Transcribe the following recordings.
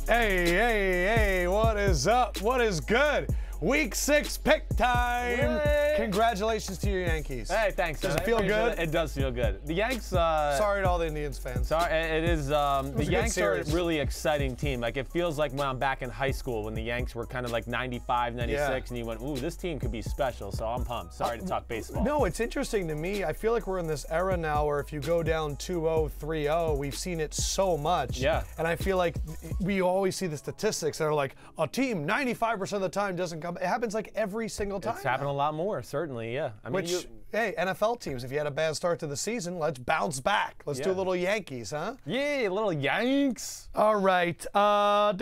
Hey, what is up? What is good? Week 6 pick time. Yay. Congratulations to your Yankees. Hey, thanks. Does it feel good? It does feel good. The Yanks. Sorry to all the Indians fans. Sorry, it is. The Yanks are a series. really exciting team. Like, it feels like when I'm back in high school when the Yanks were kind of like 95, 96, and you went, ooh, this team could be special. So I'm pumped. Sorry to talk baseball. No, it's interesting to me. I feel like we're in this era now where if you go down 2-0, 3-0, we've seen it so much. Yeah. And I feel like we always see the statistics that are like a team 95% of the time doesn't come. It happens like every single time. It's happened a lot more, certainly. Yeah. I mean, Hey, NFL teams, if you had a bad start to the season, let's bounce back. Let's do a little Yankees, huh? Yeah, little Yanks. All right. Let's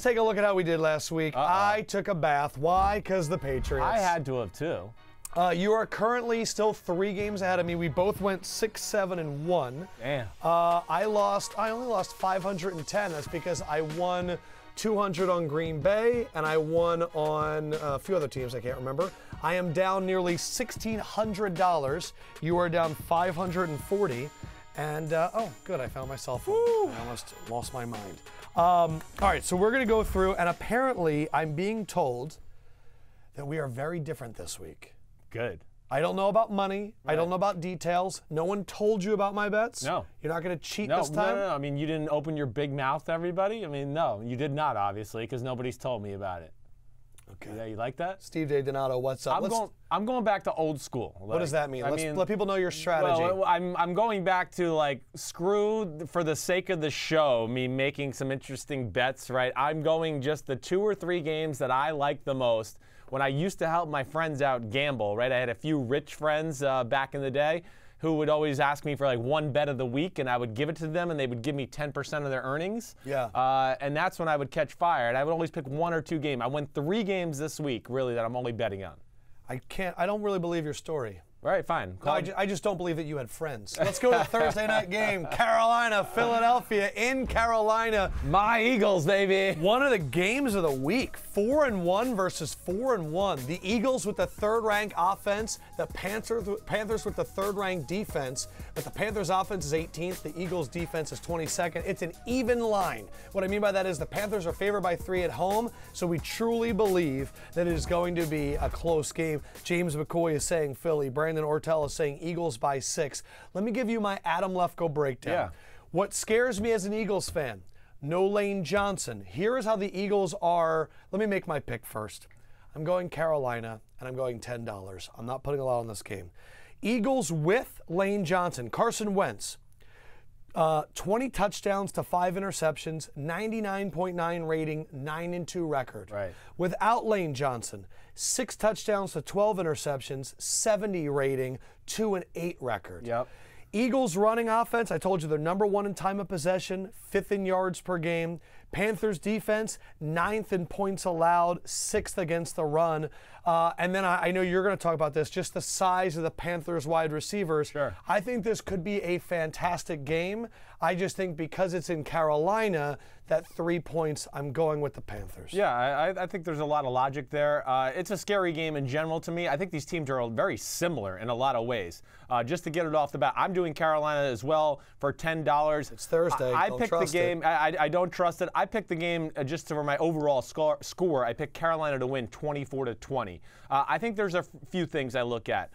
take a look at how we did last week. I took a bath. Why? Because the Patriots. I had to have too. You are currently still 3 games ahead of me. We both went 6, 7, and 1. Damn. I only lost 510. That's because I won 200 on Green Bay, and I won on a few other teams I can't remember. I am down nearly $1,600. You are down 540. And, oh, good, I found my cell phone. I almost lost my mind. All right, so we're going to go through, and apparently I'm being told that we are very different this week. Good. I don't know about money. Right. I don't know about details. No one told you about my bets? No. You're not going to cheat this time? No. I mean, you didn't open your big mouth to everybody? I mean, no, you did not, obviously, because nobody's told me about it. Okay. Yeah, you like that? Steve Donato, what's up? I'm going back to old school. What does that mean? Let people know your strategy. Well, I'm going back to, like, screw, for the sake of the show, me making some interesting bets, right? I'm going just the 2 or 3 games that I like the most. When I used to help my friends out gamble, right? I had a few rich friends back in the day who would always ask me for like one bet of the week, and I would give it to them, and they would give me 10% of their earnings. Yeah. And that's when I would catch fire, and I would always pick 1 or 2 games. I won 3 games this week, really, that I'm only betting on. I don't really believe your story. All right, fine. No, I just don't believe that you had friends. Let's go to the Thursday night game. Carolina, Philadelphia in Carolina. My Eagles, baby. One of the games of the week. 4-1 versus 4-1. The Eagles with the 3rd-ranked offense. The Panthers with the 3rd-ranked defense. But the Panthers offense is 18th. The Eagles defense is 22nd. It's an even line. What I mean by that is the Panthers are favored by 3 at home. So we truly believe that it is going to be a close game. James McCoy is saying Philly. Brandon Ortell is saying Eagles by 6. Let me give you my Adam Lefkoe breakdown. Yeah. What scares me as an Eagles fan, no Lane Johnson. Here is how the Eagles are. Let me make my pick first. I'm going Carolina, and I'm going $10. I'm not putting a lot on this game. Eagles with Lane Johnson. Carson Wentz. 20 touchdowns to 5 interceptions, 99.9 rating, 9-2 record. Right. Without Lane Johnson, 6 touchdowns to 12 interceptions, 70 rating, 2-8 record. Yep. Eagles running offense, I told you they're number 1 in time of possession, 5th in yards per game. Panthers defense, 9th in points allowed, 6th against the run. And then I know you're going to talk about this, just the size of the Panthers wide receivers. Sure. I think this could be a fantastic game. I just think because it's in Carolina, that 3 points, I'm going with the Panthers. Yeah, I think there's a lot of logic there. It's a scary game in general to me. I think these teams are very similar in a lot of ways. Just to get it off the bat, I'm doing Carolina as well for $10. It's Thursday. I picked the game. I don't trust it. I picked the game just for my overall score. I picked Carolina to win 24-20. I think there's a few things I look at.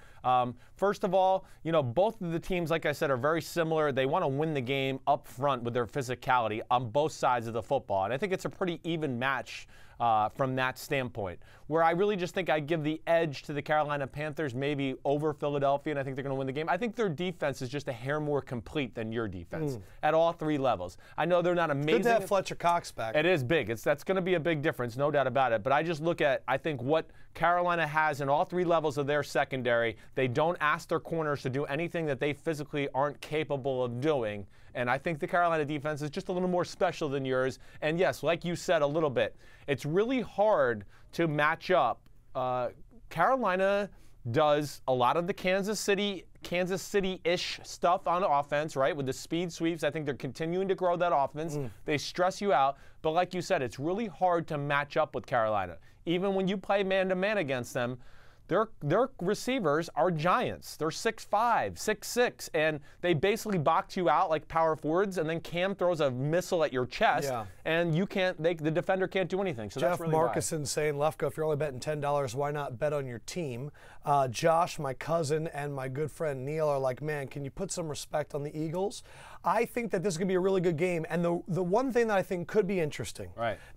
First of all, both of the teams, like I said, are very similar. They want to win the game up front with their physicality on both sides of the football. And I think it's a pretty even match from that standpoint, where I really just think I give the edge to the Carolina Panthers maybe over Philadelphia, and I think they're going to win the game. I think their defense is just a hair more complete than your defense at all 3 levels. I know they're not amazing. Good to have Fletcher Cox back. It is big. That's going to be a big difference, no doubt about it. But I just look at, I think, what Carolina has in all 3 levels of their secondary. They don't ask their corners to do anything that they physically aren't capable of doing. And I think the Carolina defense is just a little more special than yours. And yes, like you said a little bit, it's really hard to match up. Carolina does a lot of the Kansas City-ish stuff on offense, right, with the speed sweeps. I think they're continuing to grow that offense. They stress you out. But like you said, it's really hard to match up with Carolina. Even when you play man-to-man against them, their receivers are giants. They're 6'5", 6'6", and they basically box you out like power forwards, and then Cam throws a missile at your chest, and you can't. The defender can't do anything. So Jeff that's really Markison saying, Lefkoe, if you're only betting $10, why not bet on your team? Josh, my cousin, and my good friend Neil are like, man, can you put some respect on the Eagles? I think that this is going to be a really good game. And the one thing that I think could be interesting,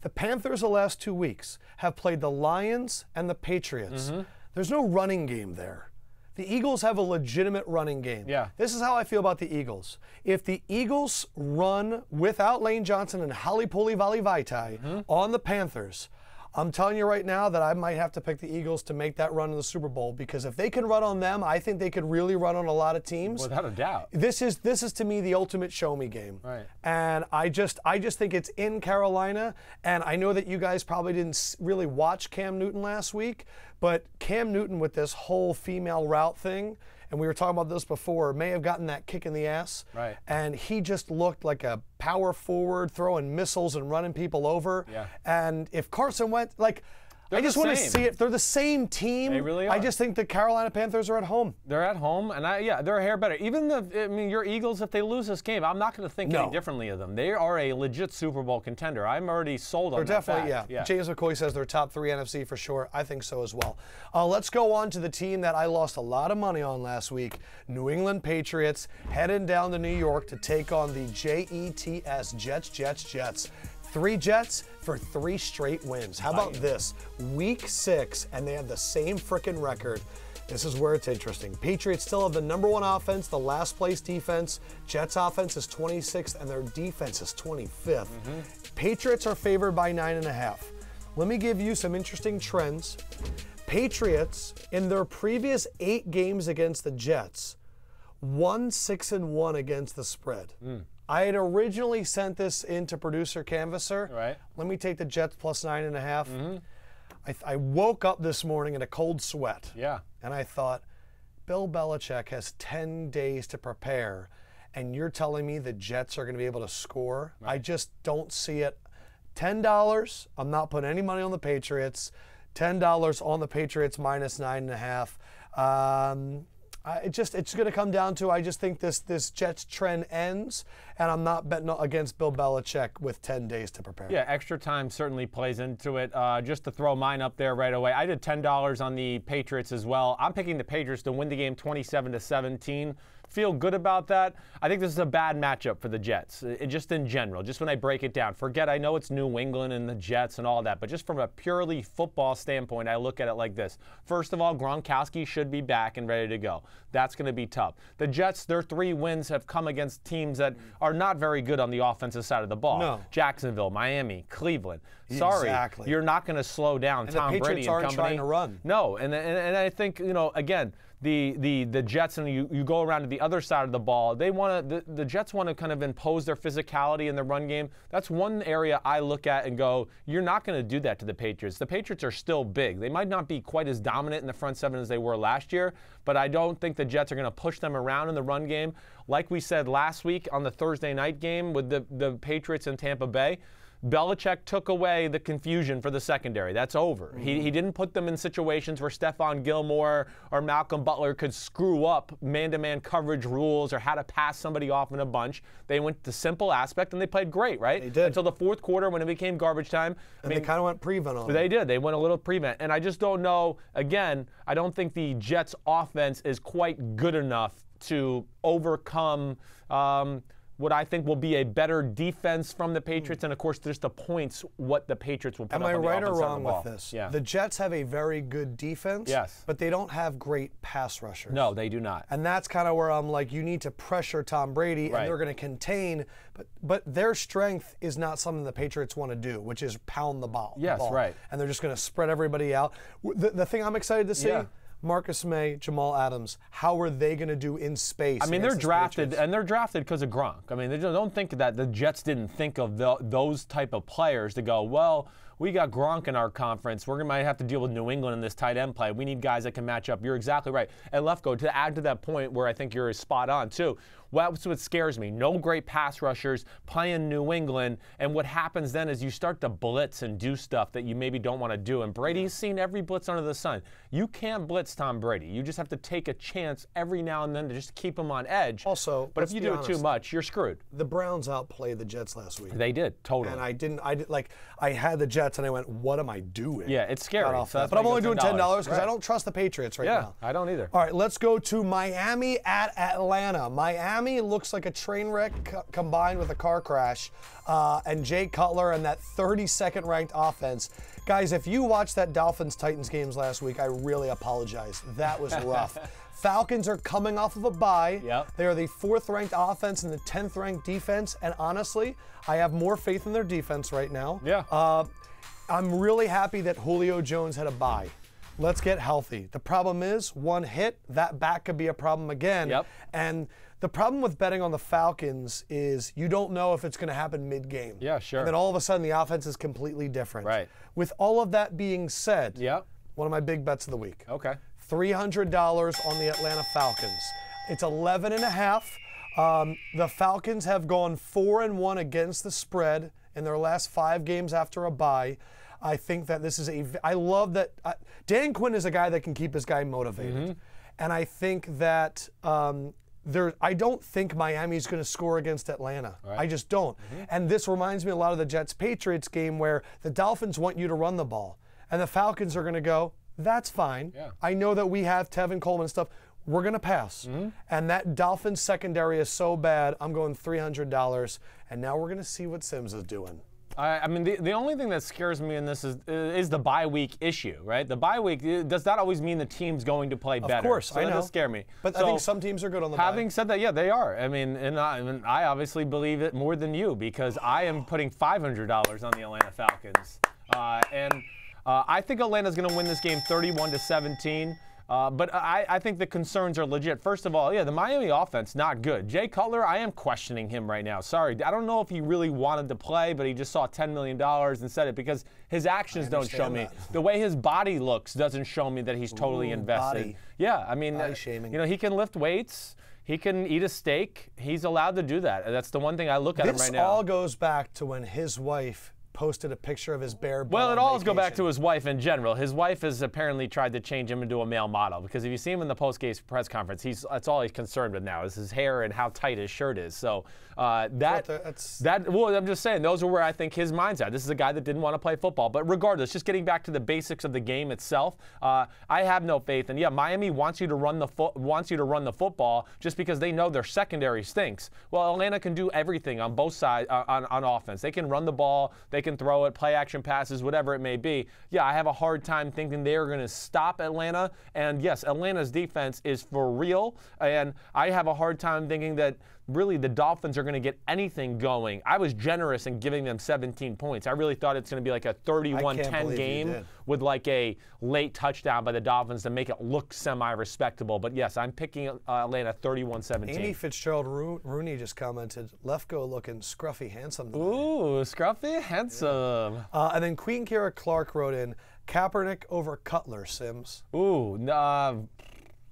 the Panthers the last 2 weeks have played the Lions and the Patriots. There's no running game there. The Eagles have a legitimate running game. This is how I feel about the Eagles. If the Eagles run without Lane Johnson and Holly Poly Valley Vitae on the Panthers, I'm telling you right now that I might have to pick the Eagles to make that run in the Super Bowl, because if they can run on them, I think they could really run on a lot of teams. Without a doubt. This is to me the ultimate show me game. And I just think it's in Carolina, and I know that you guys probably didn't really watch Cam Newton last week, but Cam Newton with this whole female route thing, and we were talking about this before, may have gotten that kick in the ass. And he just looked like a power forward, throwing missiles and running people over. And if Carson Wentz, like, I just want to see it. They're the same team. They really are. I just think the Carolina Panthers are at home. They're at home, and they're a hair better. Even your Eagles, if they lose this game, I'm not going to think any differently of them. They are a legit Super Bowl contender. I'm already sold on that. They're definitely, James McCoy says they're top 3 NFC for sure. I think so as well. Let's go on to the team that I lost a lot of money on last week. New England Patriots heading down to New York to take on the Jets. 3 Jets for 3 straight wins. How about this? Week 6, and they have the same frickin' record. This is where it's interesting. Patriots still have the #1 offense, the last place defense. Jets offense is 26th, and their defense is 25th. Patriots are favored by 9.5. Let me give you some interesting trends. Patriots, in their previous 8 games against the Jets, won 6-1 against the spread. I had originally sent this into producer Canvasser. Let me take the Jets plus 9.5. I woke up this morning in a cold sweat. And I thought, Bill Belichick has 10 days to prepare, and you're telling me the Jets are going to be able to score? I just don't see it. $10, I'm not putting any money on the Patriots. $10 on the Patriots minus 9.5. It's going to come down to, I just think this Jets trend ends, and I'm not betting against Bill Belichick with 10 days to prepare. Extra time certainly plays into it. Just to throw mine up there right away, I did $10 on the Patriots as well. I'm picking the Patriots to win the game 27-17. Feel good about that. I think this is a bad matchup for the Jets, just in general, just when I break it down. Forget, I know it's New England and the Jets and all that, but just from a purely football standpoint, I look at it like this. First of all, Gronkowski should be back and ready to go. That's going to be tough. The Jets, their 3 wins have come against teams that are not very good on the offensive side of the ball. Jacksonville, Miami, Cleveland. Sorry, you're not going to slow down Tom Brady and company. The Patriots aren't trying to run. No, and I think, again, the Jets, and you go around to the other side of the ball, the Jets want to kind of impose their physicality in the run game. That's one area I look at and go, you're not going to do that to the Patriots. The Patriots are still big. They might not be quite as dominant in the front 7 as they were last year, but I don't think the Jets are going to push them around in the run game. Like we said last week on the Thursday night game with the Patriots in Tampa Bay, Belichick took away the confusion for the secondary. That's over. He didn't put them in situations where Stephon Gilmore or Malcolm Butler could screw up man-to-man coverage rules or how to pass somebody off in a bunch. They went the simple aspect, and they played great, right? They did. Until the 4th quarter when it became garbage time. And they kind of went prevent on it. They did. They went a little prevent. And I just don't know, again, I don't think the Jets' offense is quite good enough to overcome what I think will be a better defense from the Patriots, and of course, there's the points what the Patriots will put up on the offensive side of the ball. Am I right or wrong with this? The Jets have a very good defense, but they don't have great pass rushers. No, they do not. And that's kind of where I'm like, you need to pressure Tom Brady, and they're going to contain, but their strength is not something the Patriots want to do, which is pound the ball. And they're just going to spread everybody out. The thing I'm excited to see, Marcus May, Jamal Adams, how are they going to do in space? I mean, they're drafted, and they're drafted because of Gronk. I mean, they don't think that the Jets didn't think of those type of players to go, well, we got Gronk in our conference. We're going to might have to deal with New England in this tight end play. We need guys that can match up. You're exactly right. And Lefkoe, to add to that point where I think you're spot on too, that's what scares me. No great pass rushers playing New England, and what happens then is you start to blitz and do stuff that you maybe don't want to do. And Brady's seen every blitz under the sun. You can't blitz Tom Brady. You just have to take a chance every now and then to just keep him on edge. Also, but if you do it too much, you're screwed. The Browns outplayed the Jets last week. They did, totally. And I had the Jets and I went, what am I doing? Yeah, it's scary. But I'm only doing $10 because I don't trust the Patriots right now. Yeah, I don't either. All right, let's go to Miami at Atlanta. Miami looks like a train wreck combined with a car crash. And Jay Cutler and that 32nd ranked offense. Guys, if you watched that Dolphins-Titans games last week, I really apologize. That was rough. Falcons are coming off of a bye. Yep. They are the 4th ranked offense and the 10th ranked defense. And honestly, I have more faith in their defense right now. Yeah. I'm really happy that Julio Jones had a bye. Let's get healthy. The problem is, one hit, that back could be a problem again. Yep. And the problem with betting on the Falcons is you don't know if it's going to happen mid-game. Yeah, sure. And then all of a sudden the offense is completely different. Right. With all of that being said, yep. one of my big bets of the week. Okay. $300 on the Atlanta Falcons. It's 11.5. The Falcons have gone 4-1 against the spread in their last 5 games after a bye. I think that this is I love that Dan Quinn is a guy that can keep his guy motivated. Mm-hmm. And I think that I don't think Miami's going to score against Atlanta. Right. I just don't. Mm-hmm. And this reminds me a lot of the Jets-Patriots game where the Dolphins want you to run the ball. And the Falcons are going to go, that's fine. Yeah. I know that we have Tevin Coleman and stuff. We're going to pass. Mm-hmm. And that Dolphins secondary is so bad, I'm going $300. And now we're going to see what Sims is doing. I mean, the only thing that scares me in this is the bye week issue, right? The bye week, does that always mean the team's going to play better? Of course, so I know. That does scare me. But I think some teams are good on the bye. Having said that, yeah, they are. I mean, and I obviously believe it more than you because I am putting $500 on the Atlanta Falcons. I think Atlanta's going to win this game 31-17. But I think the concerns are legit. First of all, yeah, the Miami offense, not good. Jay Cutler, I am questioning him right now. Sorry. I don't know if he really wanted to play, but he just saw $10 million and said it because his actions don't show me. The way his body looks doesn't show me that he's totally invested. Body. Yeah, I mean, he can lift weights. He can eat a steak. He's allowed to do that. That's the one thing I look at him right now. This all goes back to when his wife posted a picture of his bare butt. Well, it all goes back to his wife in general. His wife has apparently tried to change him into a male model because if you see him in the post-game press conference, that's all he's concerned with now is his hair and how tight his shirt is. So well, I'm just saying, those are where I think his mind's at. This is a guy that didn't want to play football. But regardless, just getting back to the basics of the game itself, I have no faith. And yeah, Miami wants you to run the football just because they know their secondary stinks. Well, Atlanta can do everything on both sides on offense. They can run the ball. They can throw it, play action passes, whatever it may be. Yeah, I have a hard time thinking they are going to stop Atlanta. And yes, Atlanta's defense is for real. And I have a hard time thinking that really the Dolphins are going to get anything going. I was generous in giving them 17 points. I really thought it's going to be like a 31-10 game with like a late touchdown by the Dolphins to make it look semi-respectable. But yes, I'm picking Atlanta 31-17. Amy Fitzgerald-Rooney just commented, Lefkoe looking scruffy handsome tonight. Ooh, scruffy handsome. Yeah. And then Queen Kira Clark wrote in, Kaepernick over Cutler, Sims. Ooh,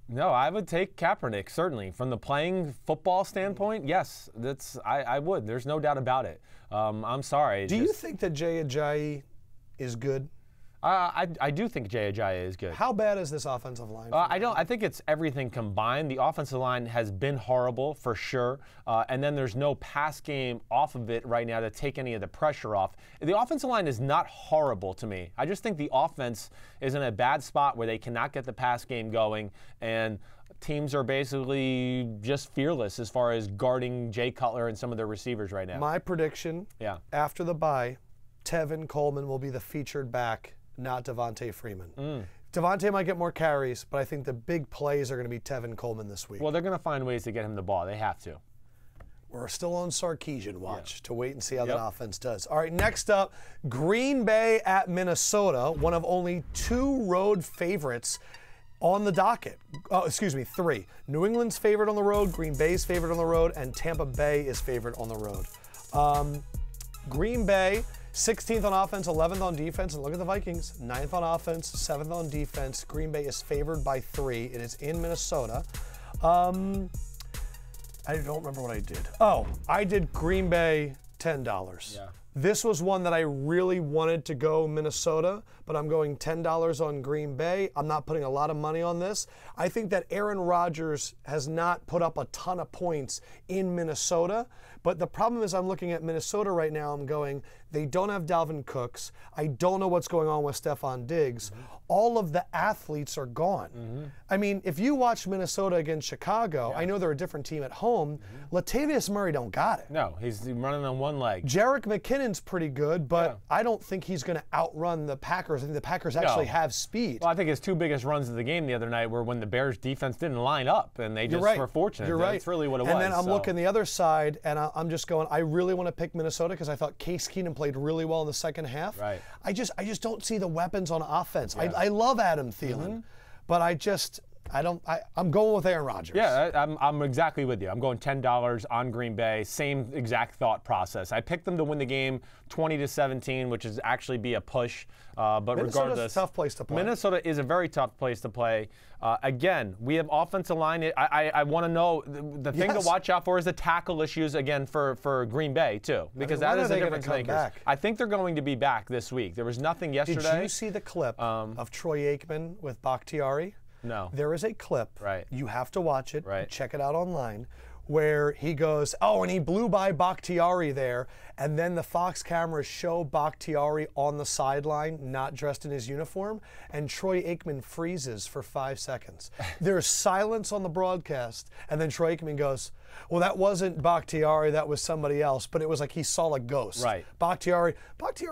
no, I would take Kaepernick, certainly. From the playing football standpoint, yes, I would. There's no doubt about it. I'm sorry. Do you think that Jay Ajayi is good? I do think Jay Ajayi is good. How bad is this offensive line? I think it's everything combined. The offensive line has been horrible for sure, and then there's no pass game off of it right now to take any of the pressure off. The offensive line is not horrible to me. I just think the offense is in a bad spot where they cannot get the pass game going, and teams are basically just fearless as far as guarding Jay Cutler and some of their receivers right now. My prediction, after the bye, Tevin Coleman will be the featured back, not Devontae Freeman. Devontae might get more carries, but I think the big plays are going to be Tevin Coleman this week. Well, they're going to find ways to get him the ball. They have to. We're still on Sarkisian watch to wait and see how that offense does. All right, next up, Green Bay at Minnesota, one of only 2 road favorites on the docket. Oh, excuse me, 3. New England's favorite on the road, Green Bay's favorite on the road, and Tampa Bay is favorite on the road. Green Bay 16th on offense, 11th on defense, and look at the Vikings. 9th on offense, 7th on defense. Green Bay is favored by 3. It is in Minnesota. I don't remember what I did. Oh, I did Green Bay $10. Yeah. This was one that I really wanted to go Minnesota, but I'm going $10 on Green Bay. I'm not putting a lot of money on this. I think that Aaron Rodgers has not put up a ton of points in Minnesota, but the problem is I'm looking at Minnesota right now. I'm going, they don't have Dalvin Cooks. I don't know what's going on with Stephon Diggs. All of the athletes are gone. I mean, if you watch Minnesota against Chicago, I know they're a different team at home. Latavius Murray don't got it. No, he's running on one leg. Jerick McKinnon's pretty good, but I don't think he's going to outrun the Packers. I think the Packers actually have speed. Well, I think his 2 biggest runs of the game the other night were when the Bears defense didn't line up, and they just were fortunate. You're right. That's really what it was. And then I'm looking the other side, and I'm just going, I really want to pick Minnesota because I thought Case Keenum played really well in the second half. Right. I just don't see the weapons on offense. I love Adam Thielen, but I'm going with Aaron Rodgers. Yeah, I'm exactly with you. I'm going $10 on Green Bay. Same exact thought process. I picked them to win the game 20-17, which is actually be a push. But Minnesota's regardless, a tough place to play. Minnesota is a very tough place to play. Again, we have offensive line. I want to know the thing to watch out for is the tackle issues again for Green Bay too, because that is a difference maker. I think they're going to be back this week. There was nothing yesterday. Did you see the clip of Troy Aikman with Bakhtiari? No. There is a clip. Right. You have to watch it. Right. Check it out online. Where he goes, and he blew by Bakhtiari there, and then the Fox cameras show Bakhtiari on the sideline, not dressed in his uniform, and Troy Aikman freezes for 5 seconds. There's silence on the broadcast, and then Troy Aikman goes, well, that wasn't Bakhtiari, that was somebody else, but it was like he saw a ghost. Right. Bakhtiari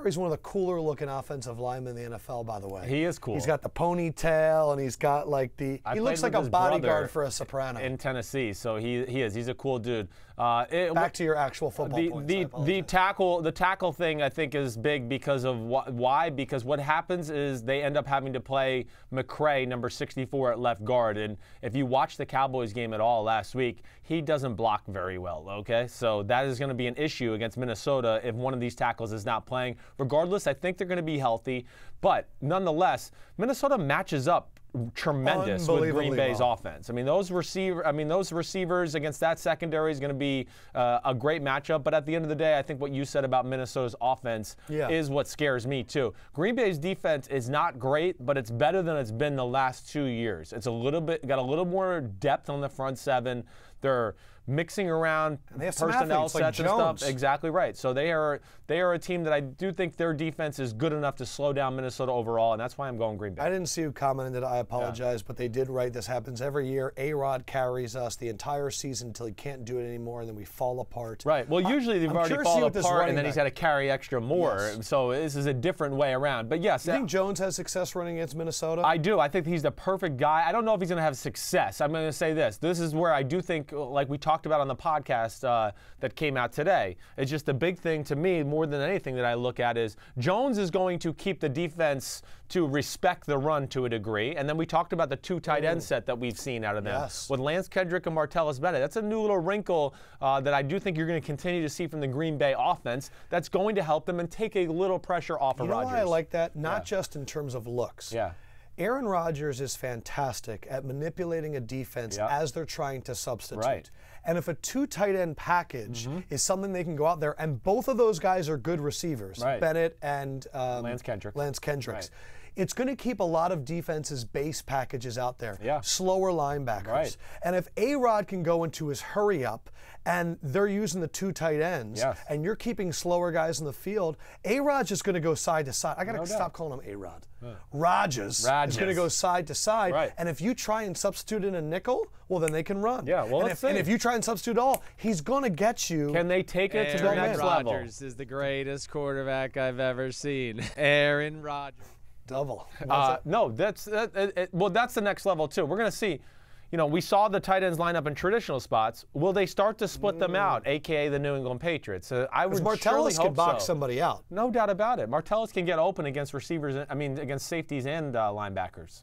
is one of the cooler looking offensive linemen in the NFL, by the way. He is cool. He's got the ponytail, and he's got like he looks like a bodyguard for a soprano. In Tennessee, so he is. He's a cool dude. Back to your actual football points. The tackle thing I think is big because of why? Because what happens is they end up having to play McCray, number 64, at left guard, and if you watch the Cowboys game at all last week, he doesn't block very well. Okay, so that is going to be an issue against Minnesota if one of these tackles is not playing. Regardless, I think they're going to be healthy, but nonetheless, Minnesota matches up tremendous with Green Bay's offense. I mean, those receivers against that secondary is going to be a great matchup. But at the end of the day, I think what you said about Minnesota's offense is what scares me too. Green Bay's defense is not great, but it's better than it's been the last 2 years. It's got a little more depth on the front seven. They're mixing around personnel sets and stuff. Exactly right. So they are a team that I do think their defense is good enough to slow down Minnesota overall, and that's why I'm going Green Bay. I didn't see who commented. I apologize, but they did write, this happens every year. A-Rod carries us the entire season until he can't do it anymore, and then we fall apart. Right. Well, usually they've already fallen apart, and then he's had to carry extra more. Yes. So this is a different way around. But yes. You think Jones has success running against Minnesota? I do. I think he's the perfect guy. I don't know if he's going to have success. I'm going to say this. This is where I do think, like we talked about on the podcast that came out today, it's just the big thing to me more than anything that I look at is Jones is going to keep the defense to respect the run to a degree. And then we talked about the 2 tight end set that we've seen out of them with Lance Kendrick and Martellus Bennett. That's a new little wrinkle that I do think you're going to continue to see from the Green Bay offense that's going to help them and take a little pressure off of Rodgers. You know why I like that? Not just in terms of looks. Yeah. Aaron Rodgers is fantastic at manipulating a defense as they're trying to substitute. Right. And if a 2 tight end package is something they can go out there, and both of those guys are good receivers, Bennett and Lance Kendricks. Right. It's going to keep a lot of defenses' base packages out there, slower linebackers. Right. And if A-Rod can go into his hurry up and they're using the 2 tight ends and you're keeping slower guys in the field, A-Rod's just going to go side to side. I got to stop calling him A-Rod. Rodgers is going to go side to side. Right. And if you try and substitute in a nickel, well, then they can run. Yeah, well, and if you try and substitute all, he's going to get you. Can they take it to the next level? Aaron Rodgers is the greatest quarterback I've ever seen. Aaron Rodgers. Double. No, that's the next level too. We're going to see. You know, we saw the tight ends line up in traditional spots. Will they start to split them out, a.k.a. the New England Patriots? I would Martellus surely can hope box somebody out. No doubt about it. Martellus can get open against receivers. Against safeties and linebackers.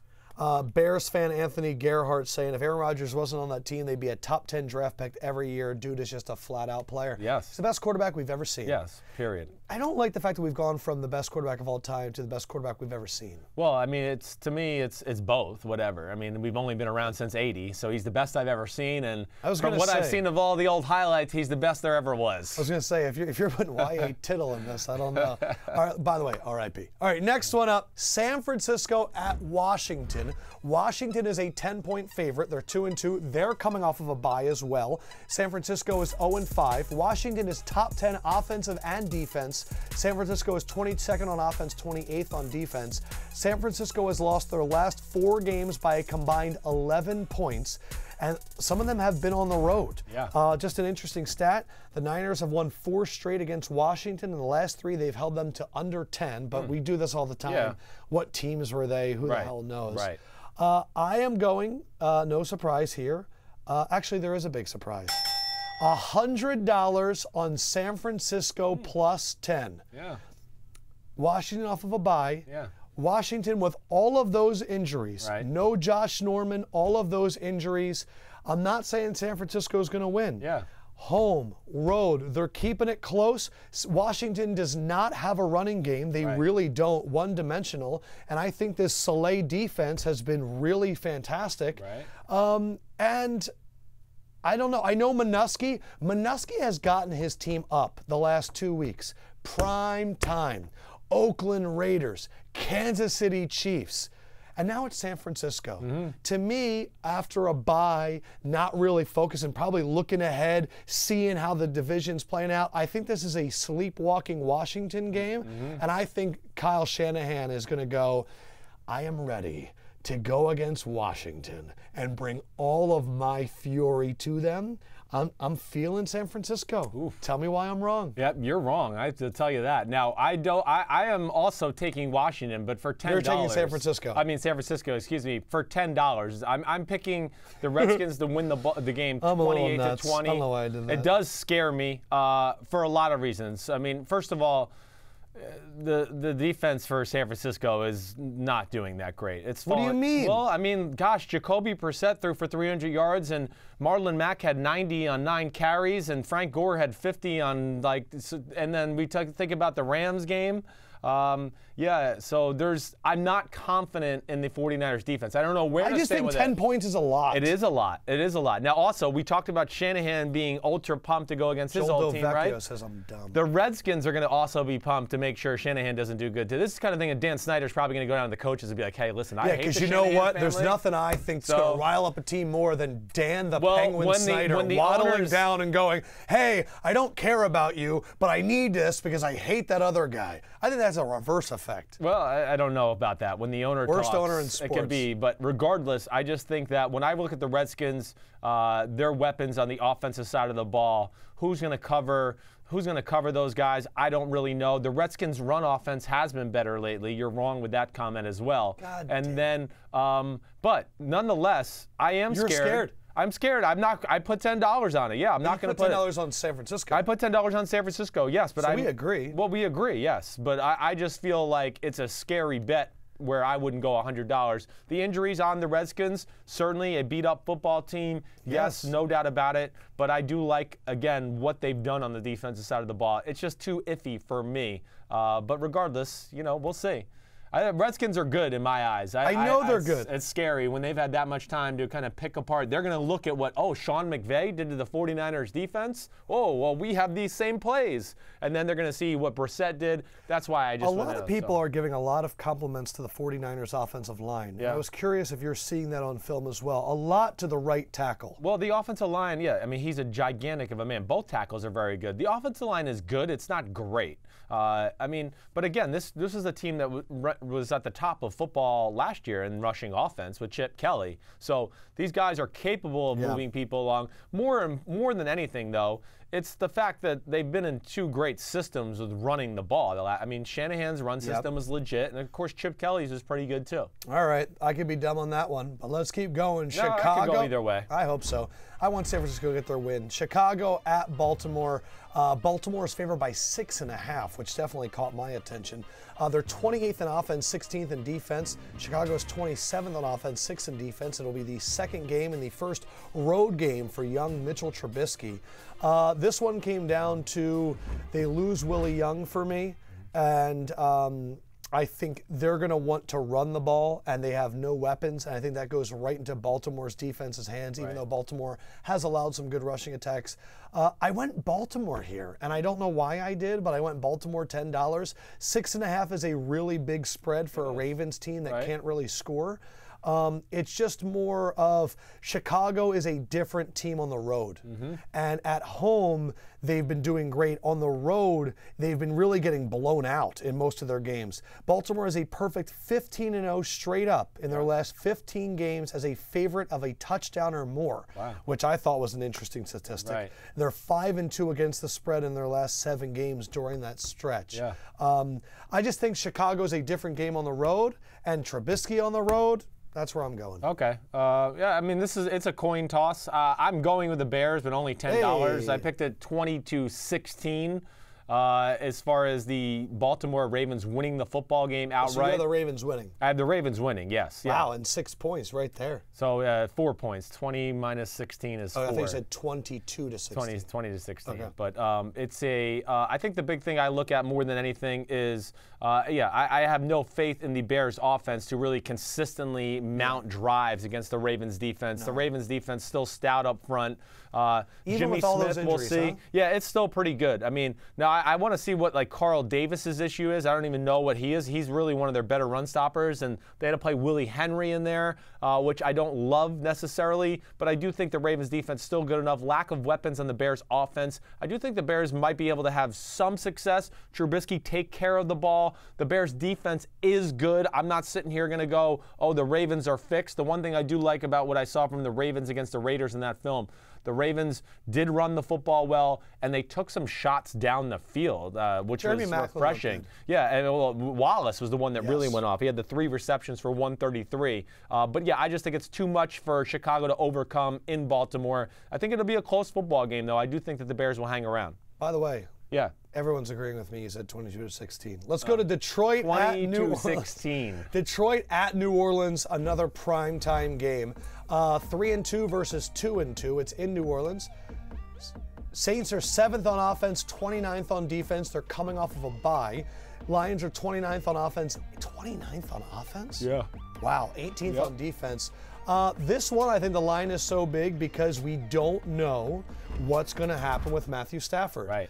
Bears fan Anthony Gerhardt saying if Aaron Rodgers wasn't on that team, they'd be a top 10 draft pick every year. Dude is just a flat-out player. Yes. He's the best quarterback we've ever seen. Yes, period. I don't like the fact that we've gone from the best quarterback of all time to the best quarterback we've ever seen. Well, I mean, to me, it's both, whatever. I mean, we've only been around since '80, so he's the best I've ever seen, and from what I've seen of all the old highlights, he's the best there ever was. I was going to say, if you're putting Y.A. Tittle in this, I don't know. All right, by the way, R.I.P. All right, next one up, San Francisco at Washington. Washington is a 10-point favorite. They're 2-2. They're coming off of a bye as well. San Francisco is 0-5. Washington is top 10 offensive and defense. San Francisco is 22nd on offense, 28th on defense. San Francisco has lost their last 4 games by a combined 11 points, and some of them have been on the road. Yeah. Just an interesting stat, the Niners have won 4 straight against Washington. In the last 3, they've held them to under 10, but we do this all the time. Yeah. What teams were they? Who the hell knows? Right. I am going, no surprise here. Actually, there is a big surprise. $100 on San Francisco plus 10. Yeah. Washington off of a bye. Yeah. Washington with all of those injuries. Right. No Josh Norman, all of those injuries. I'm not saying San Francisco is going to win. Yeah. Home, road, they're keeping it close. Washington does not have a running game. They really don't, one-dimensional. And I think this Soleil defense has been really fantastic. Right. And I don't know. I know Minuski has gotten his team up the last 2 weeks. Prime time. Oakland Raiders, Kansas City Chiefs. And now it's San Francisco. To me, after a bye, not really focusing, probably looking ahead, seeing how the division's playing out, I think this is a sleepwalking Washington game. And I think Kyle Shanahan is going to go, I am ready to go against Washington and bring all of my fury to them. I'm feeling San Francisco. Oof. Tell me why I'm wrong. Yep, you're wrong. I have to tell you that. Now, I am also taking Washington, but for $10. You're taking San Francisco. I mean San Francisco, excuse me, for $10. I'm picking the Redskins to win the game 28-20. I don't know why I did that. It does scare me for a lot of reasons. I mean, first of all, the defense for San Francisco is not doing that great. What do you mean? Well, I mean, gosh, Jacoby Brissett threw for 300 yards, and Marlon Mack had 90 on 9 carries, and Frank Gore had 50 on and then we think about the Rams game. Yeah, so I'm not confident in the 49ers defense. I don't know where to stand with it. I just think 10 points is a lot. It is a lot. It is a lot. Now, also, we talked about Shanahan being ultra pumped to go against his old team, right? Says I'm dumb. The Redskins are going to also be pumped to make sure Shanahan doesn't do good. This is the kind of thing that Dan Snyder's probably going to go down to the coaches and be like, hey, listen, I hate the because you know Shanahan what? family. There's nothing I think's going to rile up a team more than Dan the Penguin Snyder when the waddling owners, down and going, hey, I don't care about you, but I need this because I hate that other guy. I think that's a reverse effect. Well, I don't know about that. When the owner Worst talks, owner in sports. it can be. But regardless, I just think that when I look at the Redskins, their weapons on the offensive side of the ball, who's going to cover those guys? I don't really know. The Redskins' run offense has been better lately. You're wrong with that comment as well. God and damn. then, but nonetheless, I am You're scared. I'm scared. I'm not. I put $10 on it. Yeah, I'm not going to put $10 on San Francisco. I put $10 on San Francisco. Yes, but we agree. Well, we agree. Yes, but I just feel like it's a scary bet where I wouldn't go $100. The injuries on the Redskins, certainly a beat-up football team. Yes, no doubt about it. But I do like, again, what they've done on the defensive side of the ball. It's just too iffy for me. But regardless, we'll see. Redskins are good in my eyes. I know they're good. It's scary when they've had that much time to kind of pick apart. They're going to look at what, Sean McVay did to the 49ers defense. Oh, well, we have these same plays. And then they're going to see what Brissett did. That's why I just A lot of people are giving a lot of compliments to the 49ers offensive line. Yeah. I was curious if you're seeing that on film as well. A lot to the right tackle. Well, the offensive line, yeah. I mean, he's a gigantic of a man. Both tackles are very good. The offensive line is good. It's not great. But again, this is a team that was at the top of football last year in rushing offense with Chip Kelly. So these guys are capable of moving people along. More than anything, though, it's the fact that they've been in 2 great systems with running the ball. I mean, Shanahan's run system is legit, and of course, Chip Kelly's is pretty good too. All right, I could be dumb on that one, but let's keep going. No, Chicago. I could go either way. I hope so. I want San Francisco to get their win. Chicago at Baltimore. Baltimore is favored by 6.5, which definitely caught my attention. They're 28th in offense, 16th in defense. Chicago's 27th on offense, 6th in defense. It'll be the second game and the first road game for young Mitchell Trubisky. This one came down to they lose Willie Young for me, and I think they're going to want to run the ball, and they have no weapons, and I think that goes right into Baltimore's defense's hands, even though Baltimore has allowed some good rushing attacks. I went Baltimore here, and I don't know why I did, but I went Baltimore $10. 6.5 is a really big spread for a Ravens team that can't really score. It's just more of Chicago is a different team on the road. And at home, they've been doing great. On the road, they've been really getting blown out in most of their games. Baltimore is a perfect 15-0 straight up in their last 15 games as a favorite of a touchdown or more, which I thought was an interesting statistic. They're 5-2 against the spread in their last 7 games during that stretch. I just think Chicago's a different game on the road, and Trubisky on the road, that's where I'm going. Okay. Yeah, I mean, it's a coin toss. I'm going with the Bears, but only $10. I picked it 20-16 as far as the Baltimore Ravens winning the football game outright. So you have the Ravens winning. I have the Ravens winning, yes. Wow, and 6 points right there. So 4 points. 20 minus 16 is 4. I think you said 22-16. 20-16. Okay. But it's I think the big thing I look at more than anything is, I have no faith in the Bears offense to really consistently mount drives against the Ravens defense. The Ravens defense still stout up front. Even Jimmy with all Smith, those injuries, we'll see. huh? Yeah, it's still pretty good. I mean, now I want to see what like Carl Davis's issue is. I don't even know what he is. He's really one of their better run stoppers, and they had to play Willie Henry in there, which I don't love necessarily, but I do think the Ravens defense is still good enough. Lack of weapons on the Bears offense. I do think the Bears might be able to have some success. Trubisky take care of the ball. The Bears defense is good. I'm not sitting here going to go, oh, the Ravens are fixed. The one thing I do like about what I saw from the Ravens against the Raiders in that film, the Ravens did run the football well, and they took some shots down the field, which was refreshing. Yeah, and Wallace was the one that really went off. He had the 3 receptions for 133. But yeah, I just think it's too much for Chicago to overcome in Baltimore. I think it'll be a close football game, though. I do think that the Bears will hang around. By the way, everyone's agreeing with me. You said 22-16. Let's go to Detroit at New Orleans. 22-16. Detroit at New Orleans, another primetime game. 3-2 versus 2-2. It's in New Orleans. Saints are 7th on offense, 29th on defense. They're coming off of a bye. Lions are 29th on offense. 29th on offense? Yeah. Wow, 18th on defense. This one, I think the line is so big because we don't know what's going to happen with Matthew Stafford. Right.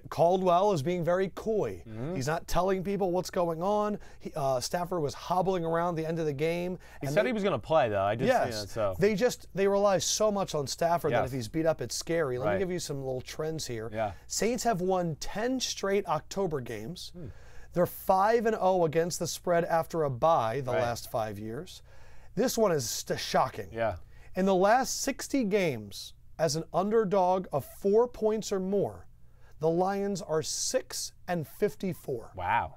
Caldwell is being very coy. He's not telling people what's going on. Stafford was hobbling around the end of the game. He said he was going to play, though. I just they rely so much on Stafford that if he's beat up, it's scary. Let me give you some little trends here. Saints have won 10 straight October games. They're 5-0 against the spread after a bye the last 5 years. This one is shocking. In the last 60 games, as an underdog of 4 points or more, the Lions are 6-54. Wow.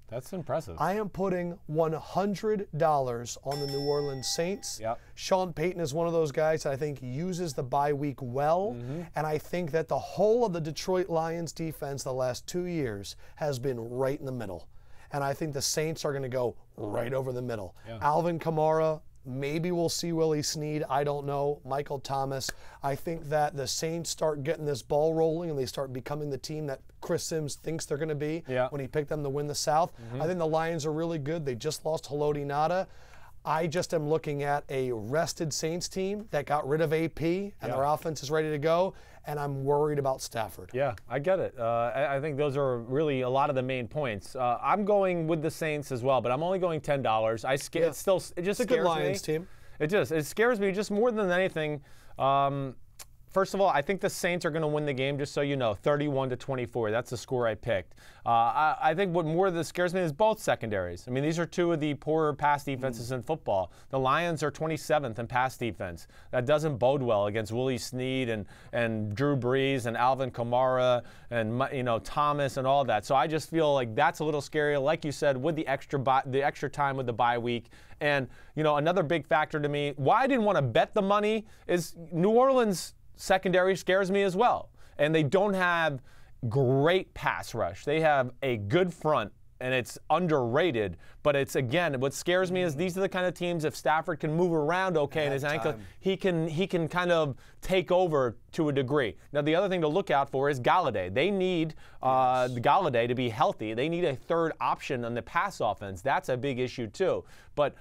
That's impressive. I am putting $100 on the New Orleans Saints. Sean Payton is one of those guys that I think uses the bye week well, and I think that the whole of the Detroit Lions defense the last 2 years has been right in the middle. And I think the Saints are going to go right over the middle. Alvin Kamara, maybe we'll see Willie Snead. I don't know. Michael Thomas. I think that the Saints start getting this ball rolling and they start becoming the team that Chris Sims thinks they're going to be when he picked them to win the South. I think the Lions are really good. They just lost Haloti Ngata. I just am looking at a rested Saints team that got rid of AP and their offense is ready to go, and I'm worried about Stafford. Yeah, I get it. I think those are really a lot of the main points. I'm going with the Saints as well, but I'm only going $10. It just it's a good Lions team. It scares me just more than anything. First of all, I think the Saints are going to win the game, just so you know, 31-24. That's the score I picked. I think what more that scares me is both secondaries. I mean, these are two of the poorer pass defenses in football. The Lions are 27th in pass defense. That doesn't bode well against Willie Snead and Drew Brees and Alvin Kamara and Thomas and all that. So I just feel like that's a little scary. Like you said, with the extra time with the bye week. And another big factor to me, why I didn't want to bet the money is New Orleans secondary scares me as well. And they don't have great pass rush. They have a good front, and it's underrated. But it's, again, what scares me is these are the kind of teams, if Stafford can move around okay in his ankle, he can kind of take over to a degree. Now, the other thing to look out for is Galladay. They need Galladay to be healthy. They need a third option on the pass offense. That's a big issue, too. But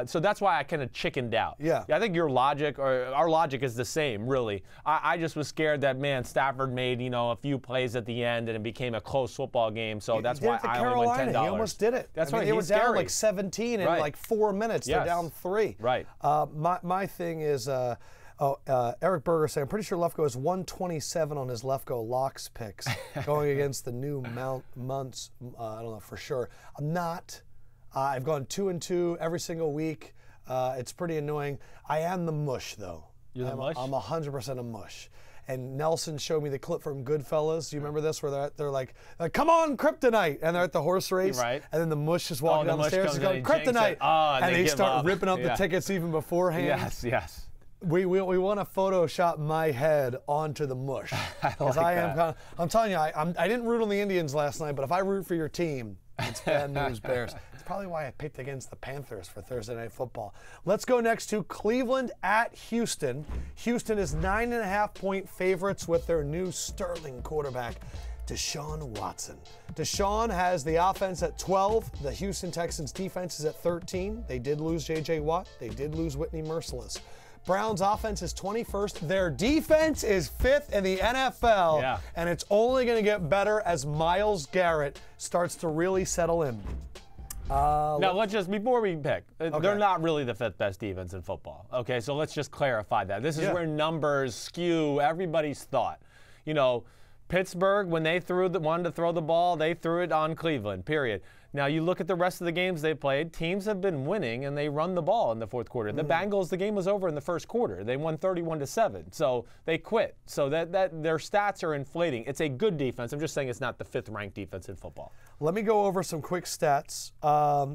so that's why I kind of chickened out. Yeah. I think your logic, or our logic, is the same, really. I just was scared that, man, Stafford made, a few plays at the end, and it became a close football game. So that's why I only went $10. He almost did it. That's right. They were He's down scary. like 17 in like 4 minutes. They're down 3. Right. My thing is, Eric Berger saying, I'm pretty sure Lefkoe is 127 on his Lefkoe locks picks going against the new months. I don't know for sure. I'm not. I've gone 2-2 every single week. It's pretty annoying. I am the mush, though. You're the mush? I'm 100% a mush. And Nelson showed me the clip from Goodfellas. Do you remember this, where they're like, come on, Kryptonite, and they're at the horse race, right? And then the mush is walking down the stairs and going, Kryptonite, and they start ripping up the tickets even beforehand. Yes. We want to Photoshop my head onto the mush. I'm telling you, I didn't root on the Indians last night, but if I root for your team, it's bad news Bears. It's probably why I picked against the Panthers for Thursday Night Football. Let's go next to Cleveland at Houston. Houston is 9.5-point favorites with their new sterling quarterback, Deshaun Watson. Deshaun has the offense at 12. The Houston Texans defense is at 13. They did lose J.J. Watt. They did lose Whitney Merciless. Browns offense is 21st. Their defense is 5th in the NFL. Yeah. And it's only going to get better as Myles Garrett starts to really settle in. Now, let's just, before we pick, they're not really the 5th best defense in football. Okay, so let's just clarify that. This is where numbers skew everybody's thought. Pittsburgh, when they wanted to throw the ball, they threw it on Cleveland, period. Now, you look at the rest of the games they played, teams have been winning, and they run the ball in the fourth quarter. The Bengals, the game was over in the first quarter. They won 31-7, so they quit. So that their stats are inflating. It's a good defense. I'm just saying it's not the 5th-ranked defense in football. Let me go over some quick stats,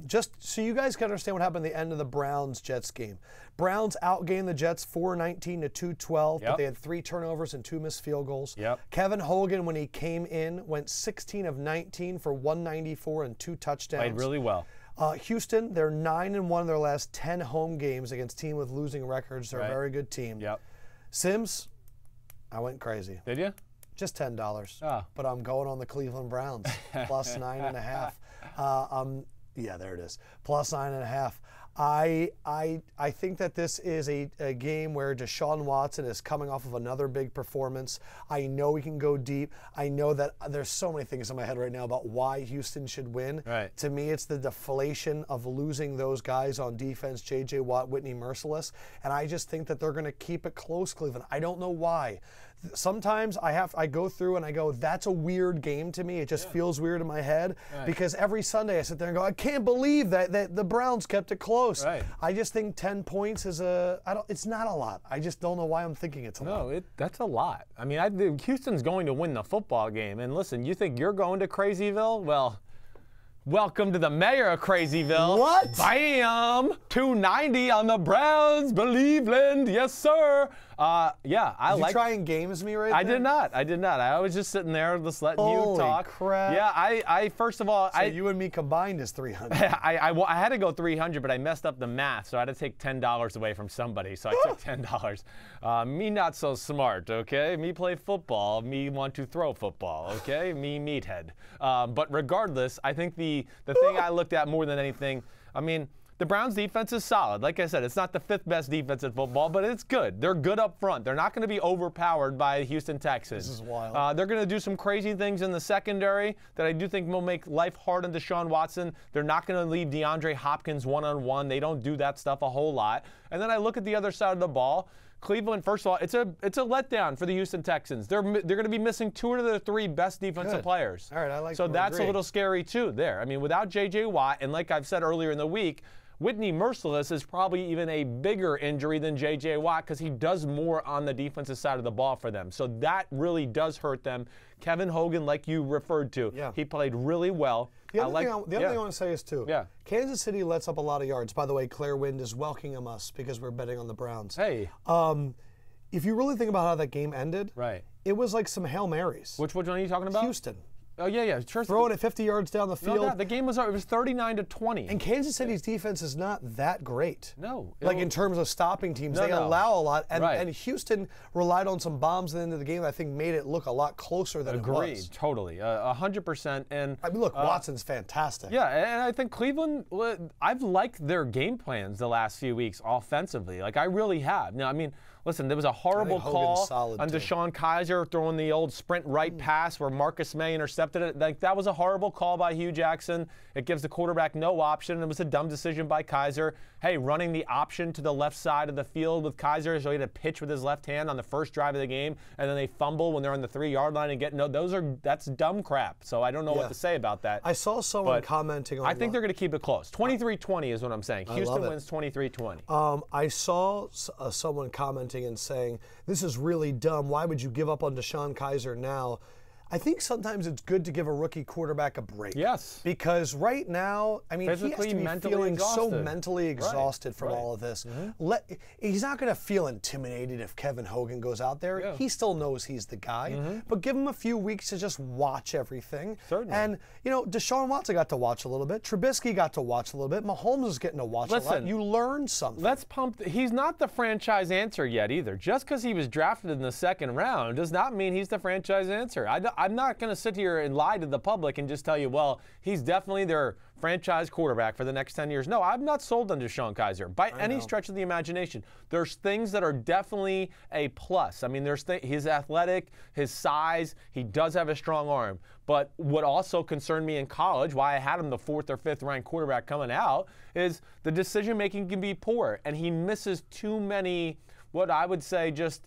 just so you guys can understand what happened at the end of the Browns-Jets game. Browns outgained the Jets 419-212, but they had 3 turnovers and 2 missed field goals. Kevin Hogan, when he came in, went 16 of 19 for 194 and 2 touchdowns. Played really well. Houston, they're 9-1 in their last 10 home games against teams with losing records. They're a very good team. Sims, I went crazy. Did you? Just $10. But I'm going on the Cleveland Browns, plus 9.5. Yeah, there it is. Plus 9.5. I think that this is a game where Deshaun Watson is coming off of another big performance. I know he can go deep. I know that there's so many things in my head right now about why Houston should win. To me, it's the deflation of losing those guys on defense, J.J. Watt, Whitney Merciless, and I just think that they're going to keep it close, Cleveland. I don't know why. Sometimes I go through and I go, that's a weird game to me. It just feels weird in my head because every Sunday I sit there and go, I can't believe that the Browns kept it close. I just think 10 points is it's not a lot. I just don't know why I'm thinking it's a lot. No, that's a lot. I mean, Houston's going to win the football game. And listen, you think you're going to Crazyville? Well, welcome to the mayor of Crazyville. What? Bam! 290 on the Browns, Believeland. Yes, sir. Yeah, I like. Did you try and games me right there? I did not. I was just sitting there just letting you talk. Holy crap. Yeah, I first of all. So you and me combined is 300. I had to go 300, but I messed up the math, so I had to take $10 away from somebody, so I took $10. Me not so smart, okay? Me play football. Me want to throw football, okay? Me meathead. But regardless, I think the thing I looked at more than anything, I mean, the Browns defense is solid. Like I said, it's not the 5th best defense in football, but it's good. They're good up front. They're not going to be overpowered by the Houston Texans. This is wild. They're going to do some crazy things in the secondary that I do think will make life hard on Deshaun Watson. They're not going to leave DeAndre Hopkins one-on-one. They don't do that stuff a whole lot. And then I look at the other side of the ball. Cleveland, first of all, it's a letdown for the Houston Texans. They're going to be missing 2 of their 3 best defensive players. All right, I like that. So that's a little scary too there. I mean, without J.J. Watt, and like I've said earlier in the week, Whitney Merciless is probably even a bigger injury than J.J. Watt because he does more on the defensive side of the ball for them. So that really does hurt them. Kevin Hogan, like you referred to, he played really well. The other thing I want to say is, too, Kansas City lets up a lot of yards. By the way, Claire Wind is welcoming us because we're betting on the Browns. Hey. If you really think about how that game ended, It was like some Hail Marys. Which one are you talking about? Houston. Oh, yeah. Sure. Throwing it 50 yards down the field. No, the game was over. It was 39-20. And Kansas City's defense is not that great. No. Like in terms of stopping teams, No, they no. allow a lot. And, Right. and Houston relied on some bombs at the end of the game that I think made it look a lot closer than it was. Agreed. Totally. 100%. And I mean, look, Watson's fantastic. yeah, and I think Cleveland, I've liked their game plans the last few weeks offensively. Like, I really have. Now, I mean, listen, there was a horrible call on DeShone Kizer throwing the old sprint right pass where Marcus May intercepted it. Like, that was a horrible call by Hugh Jackson. It gives the quarterback no option. It was a dumb decision by Kizer. Hey, running the option to the left side of the field with Kizer, so he had to pitch with his left hand on the first drive of the game, and then they fumble when they're on the 3-yard line and get no. That's dumb crap. So I don't know what to say about that. I saw someone commenting on. I think they're going to keep it close. 23-20 is what I'm saying. Houston wins 23-20. I saw someone commenting and saying, this is really dumb. Why would you give up on DeShone Kizer now? I think sometimes it's good to give a rookie quarterback a break. Yes. Because right now, I mean, Physically, he has to be mentally feeling exhausted. so mentally exhausted from all of this. He's not going to feel intimidated if Kevin Hogan goes out there. Yeah. He still knows he's the guy. But give him a few weeks to just watch everything. Certainly. And, you know, Deshaun Watson got to watch a little bit. Trubisky got to watch a little bit. Mahomes is getting to watch a lot. You learn something. Let's pump. He's not the franchise answer yet either. Just because he was drafted in the second round does not mean he's the franchise answer. I'm not going to sit here and lie to the public and just tell you, well, he's definitely their franchise quarterback for the next 10 years. No, I'm not sold on DeShone Kizer by any stretch of the imagination. There's things that are definitely a plus. I mean, he's athletic, his size, he does have a strong arm. But what also concerned me in college, why I had him the 4th or 5th ranked quarterback coming out, is the decision making can be poor, and he misses too many, what I would say just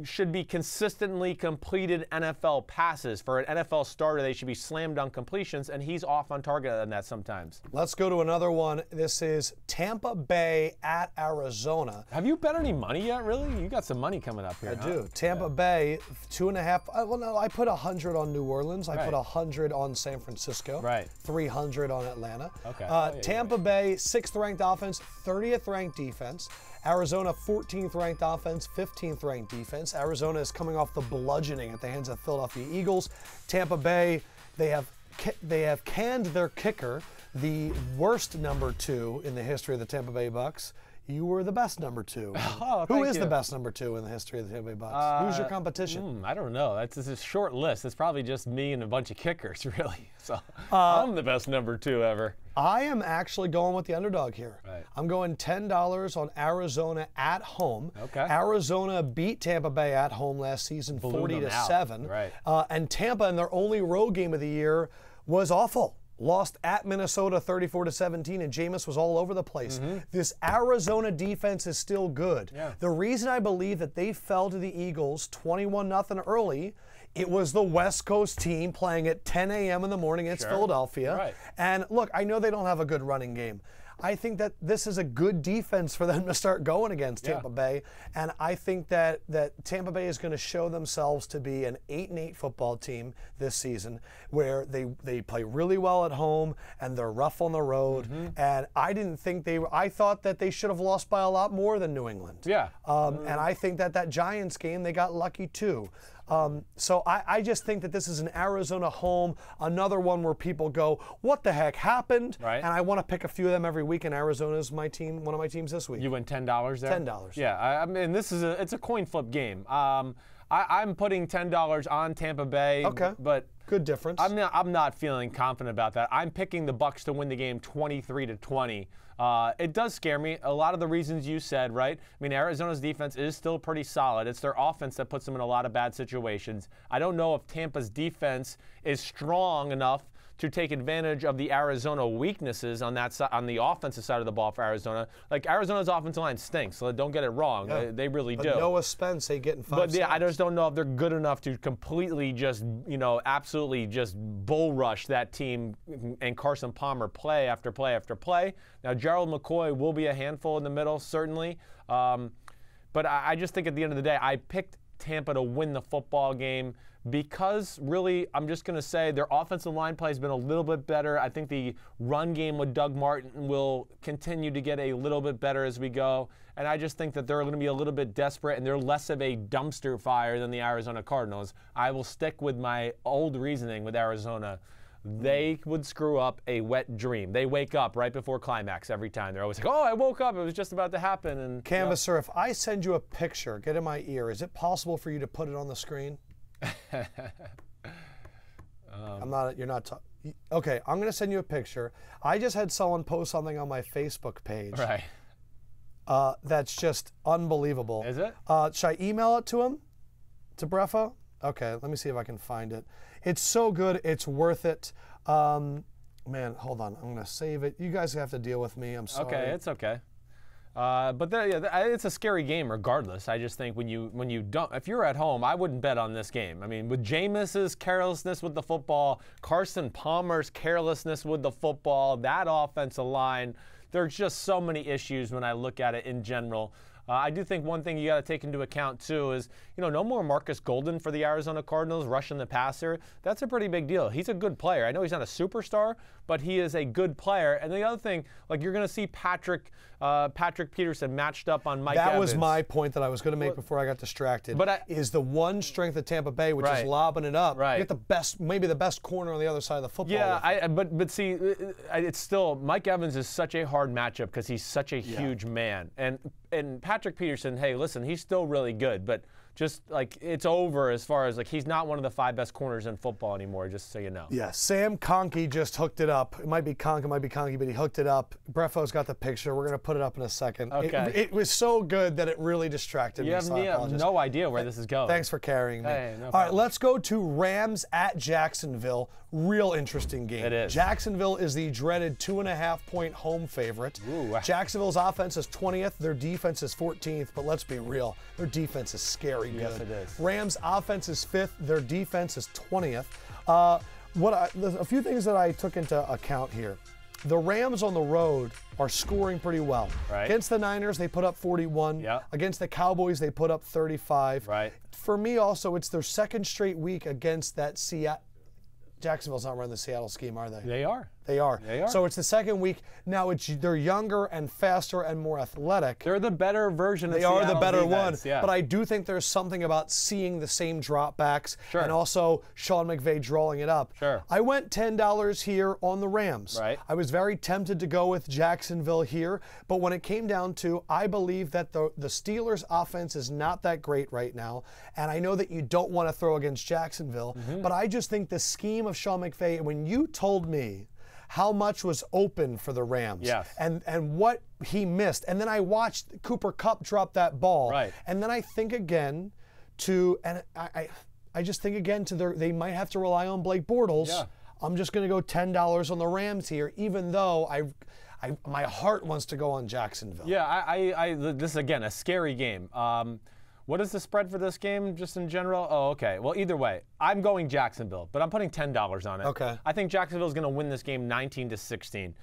should be consistently completed NFL passes. For an NFL starter, they should be slam dunk completions, and he's off on target on that sometimes. Let's go to another one. This is Tampa Bay at Arizona. Have you bet any money yet, really? You got some money coming up here. I do. Tampa Bay, 2.5. Well, no, I put 100 on New Orleans. I put 100 on San Francisco. Right. 300 on Atlanta. Okay. Tampa Bay, 6th ranked offense, 30th ranked defense. Arizona, 14th ranked offense, 15th ranked defense. Arizona is coming off the bludgeoning at the hands of the Philadelphia Eagles. Tampa Bay, they have canned their kicker, the worst number 2 in the history of the Tampa Bay Bucs. You were the best number 2. Who is the best number 2 in the history of the Tampa Bay Bucs? Who's your competition? I don't know. It's a short list. It's probably just me and a bunch of kickers, really. So I'm the best number 2 ever. I am actually going with the underdog here. Right. I'm going $10 on Arizona at home. Okay. Arizona beat Tampa Bay at home last season, 40-7. Right. And Tampa, in their only road game of the year, was awful. Lost at Minnesota 34-17, and Jameis was all over the place. This Arizona defense is still good. Yeah. The reason I believe that they fell to the Eagles 21-0 early, it was the West Coast team playing at 10 a.m. in the morning against Philadelphia. Right. And look, I know they don't have a good running game. I think that this is a good defense for them to start going against Tampa Bay. And I think that Tampa Bay is going to show themselves to be an 8-8 football team this season, where they play really well at home and they're rough on the road. And I thought that they should have lost by a lot more than New England. Yeah. And I think that Giants game, they got lucky too. So I just think that this is an Arizona home, another one where people go, what the heck happened? Right. And I want to pick a few of them every week, and Arizona is my team, one of my teams this week. You win $10 there? $10. Yeah, I mean, it's a coin flip game. I'm putting $10 on Tampa Bay. Okay. But good difference. I'm not feeling confident about that. I'm picking the Bucs to win the game 23-20. It does scare me. A lot of the reasons you said, right? I mean, Arizona's defense is still pretty solid. It's their offense that puts them in a lot of bad situations. I don't know if Tampa's defense is strong enough to take advantage of the Arizona weaknesses on that side, on the offensive side of the ball for Arizona. Like, Arizona's offensive line stinks, so don't get it wrong. Yeah. They really but do. Noah Spence, they getting 5 But yeah, I sacks. just don't know if they're good enough to completely just, absolutely just bull rush that team and Carson Palmer play after play after play. Now, Gerald McCoy will be a handful in the middle, certainly. But I just think at the end of the day, I picked Tampa to win the football game because really, I'm just going to say their offensive line play has been a little bit better. I think the run game with Doug Martin will continue to get a little bit better as we go. And I just think that they're going to be a little bit desperate, and they're less of a dumpster fire than the Arizona Cardinals. I will stick with my old reasoning with Arizona. They would screw up a wet dream. They wake up right before climax every time. They're always like, oh, I woke up. It was just about to happen. And Canvasser, if I send you a picture, get in my ear, is it possible for you to put it on the screen? Okay, I'm going to send you a picture. I just had someone post something on my Facebook page. Right. That's just unbelievable. Is it? Should I email it to him? To Brefo? Okay, let me see if I can find it. It's so good. It's worth it. Man, hold on. I'm going to save it. You guys have to deal with me. I'm sorry. Okay, it's okay. But it's a scary game regardless. I just think when you don't, if you're at home, I wouldn't bet on this game. I mean, with Jameis's carelessness with the football, Carson Palmer's carelessness with the football, that offensive line, there's just so many issues when I look at it in general. I do think one thing you got to take into account, too, is, no more Marcus Golden for the Arizona Cardinals rushing the passer. That's a pretty big deal. He's a good player. I know he's not a superstar, but he is a good player. And the other thing, you're going to see Patrick Peterson matched up on Mike Evans. That was my point that I was going to make before I got distracted. Is the one strength of Tampa Bay, which is lobbing it up. Right. You get the best, maybe the best corner on the other side of the football. Yeah, but see, it's still, Mike Evans is such a hard matchup because he's such a huge man. And Patrick Peterson, hey, listen, he's still really good, but just it's over as far as he's not one of the 5 best corners in football anymore, just so you know. Yeah, Sam Conkey just hooked it up. It might be Conkey, but he hooked it up. Brefo's got the picture. We're going to put it up in a second. Okay. It was so good that it really distracted me. You have no idea where this is going. Thanks for carrying me. Hey, no All right, let's go to Rams at Jacksonville. Real interesting game. It is. Jacksonville is the dreaded 2.5-point home favorite. Ooh. Jacksonville's offense is 20th. Their defense is 14th, but let's be real. Their defense is scary good. Yes, it is. Rams' offense is 5th. Their defense is 20th. A few things that I took into account here. The Rams on the road are scoring pretty well. Right. Against the Niners, they put up 41. Yep. Against the Cowboys, they put up 35. Right. For me, also, it's their second straight week against that Seattle. Jacksonville's not running the Seattle scheme, are they? They are. They are. They are. So it's the second week. Now they're younger and faster and more athletic. They're the better version of They Seattle's are the better defense, one. yeah. But I do think there's something about seeing the same dropbacks and also Sean McVay drawing it up. Sure. I went $10 here on the Rams. Right. I was very tempted to go with Jacksonville here, but when it came down to, I believe that the Steelers' offense is not that great right now, and I know that you don't want to throw against Jacksonville, but I just think the scheme of Sean McVay, when you told me how much was open for the Rams and what he missed. And then I watched Cooper Kupp drop that ball. Right. And then I think again I just think again they might have to rely on Blake Bortles. Yeah. I'm just going to go $10 on the Rams here, even though my heart wants to go on Jacksonville. Yeah, this is, again, a scary game. What is the spread for this game, just in general? Oh, okay. Well, either way, I'm going Jacksonville, but I'm putting $10 on it. Okay. I think Jacksonville's going to win this game 19-16.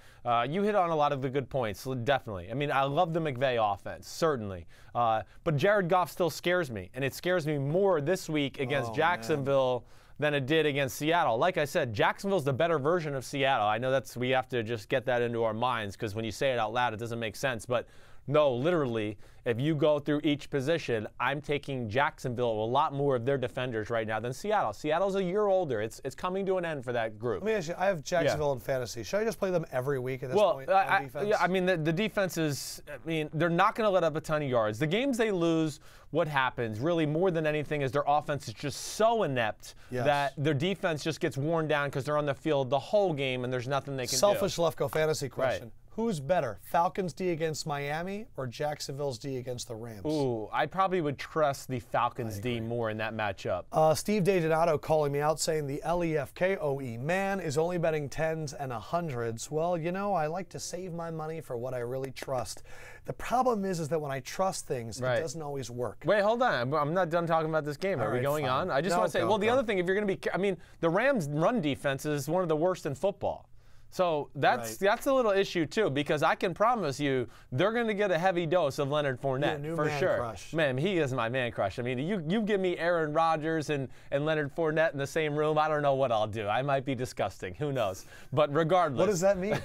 You hit on a lot of the good points, definitely. I mean, I love the McVay offense, certainly. But Jared Goff still scares me, and it scares me more this week against Jacksonville than it did against Seattle. Like I said, Jacksonville's the better version of Seattle. I know we have to just get that into our minds, because when you say it out loud, it doesn't make sense. But no, literally, if you go through each position, I'm taking Jacksonville a lot more of their defenders right now than Seattle. Seattle's a year older. It's coming to an end for that group. Let me ask you, I have Jacksonville in fantasy. Should I just play them every week at this point on defense? I mean, the defense is, they're not going to let up a ton of yards. The games they lose, what happens, really more than anything, is their offense is just so inept that their defense just gets worn down because they're on the field the whole game and there's nothing they can do. Selfish Lefkoe fantasy question. Right. Who's better, Falcons D against Miami or Jacksonville's D against the Rams? Ooh, I probably would trust the Falcons D more in that matchup. Steve DeDonato calling me out saying the Lefkoe man is only betting 10s and 100s. Well, I like to save my money for what I really trust. The problem is that when I trust things, it doesn't always work. Wait, hold on. I'm not done talking about this game. Are we going on? I just want to say, the other thing, if you're going to be, the Rams' run defense is one of the worst in football. So that's a little issue too, because I can promise you they're going to get a heavy dose of Leonard Fournette for sure. Crush. Man, he is my man crush. I mean, you give me Aaron Rodgers and Leonard Fournette in the same room, I don't know what I'll do. I might be disgusting. Who knows? But regardless, what does that mean?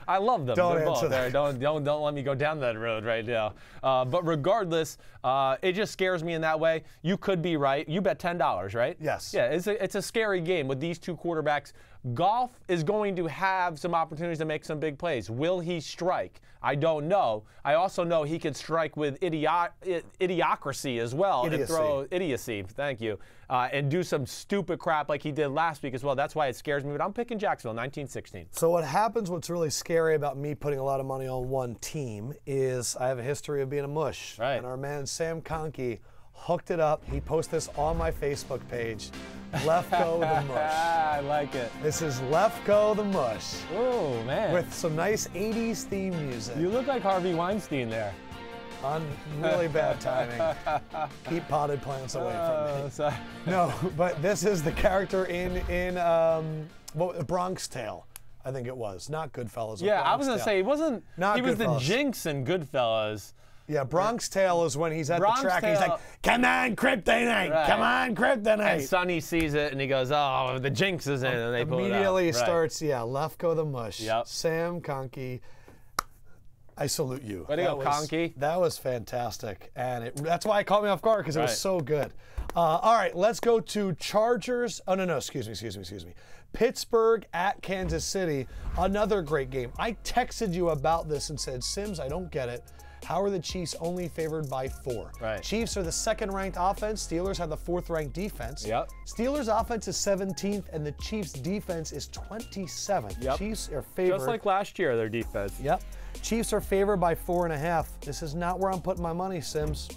I love them. Don't They're answer both. that. Don't let me go down that road right now. But regardless, it just scares me in that way. You could be right. You bet $10, right? Yes. Yeah, it's a scary game with these two quarterbacks. Goff is going to have some opportunities to make some big plays. Will he strike? I don't know. I also know he could strike with idiocracy as well. Idiocy. And throw idiocy, thank you, and do some stupid crap like he did last week as well. That's why it scares me. But I'm picking Jacksonville, 19-16. So what happens, what's really scary about me putting a lot of money on one team is I have a history of being a mush. Right. And our man Sam Conkey hooked it up. He posted this on my Facebook page. Lefkoe the Mush. I like it. This is Lefkoe the Mush. Oh, man. With some nice 80s theme music. You look like Harvey Weinstein there. On really bad timing. Keep potted plants away from me. Sorry. No, but this is the character in Bronx Tale, I think it was. Not Goodfellas. Yeah, I was going to say, he wasn't. Not he was Goodfellas. the Jinx in Goodfellas. Yeah, Bronx Tale is when he's at Bronx the track and he's Tale- like, come on, Kryptonite, Right. come on, Kryptonite. And Sonny sees it and he goes, oh, the Jinx is in, and they pull it out. Immediately Right. starts, Lefkoe the Mush. Yep. Sam Conkey, I salute you. Way to go, Conkey. That was fantastic. And that's why it caught me off guard, because it Right. was so good. All right, let's go to Chargers. Oh, no, excuse me. Pittsburgh at Kansas City, another great game. I texted you about this and said, Sims, I don't get it. How are the Chiefs only favored by 4? Right. Chiefs are the second-ranked offense. Steelers have the fourth-ranked defense. Yep. Steelers' offense is 17th, and the Chiefs' defense is 27th. Yep. Chiefs are favored. Just like last year, their defense. Yep. Chiefs are favored by 4.5. This is not where I'm putting my money, Sims.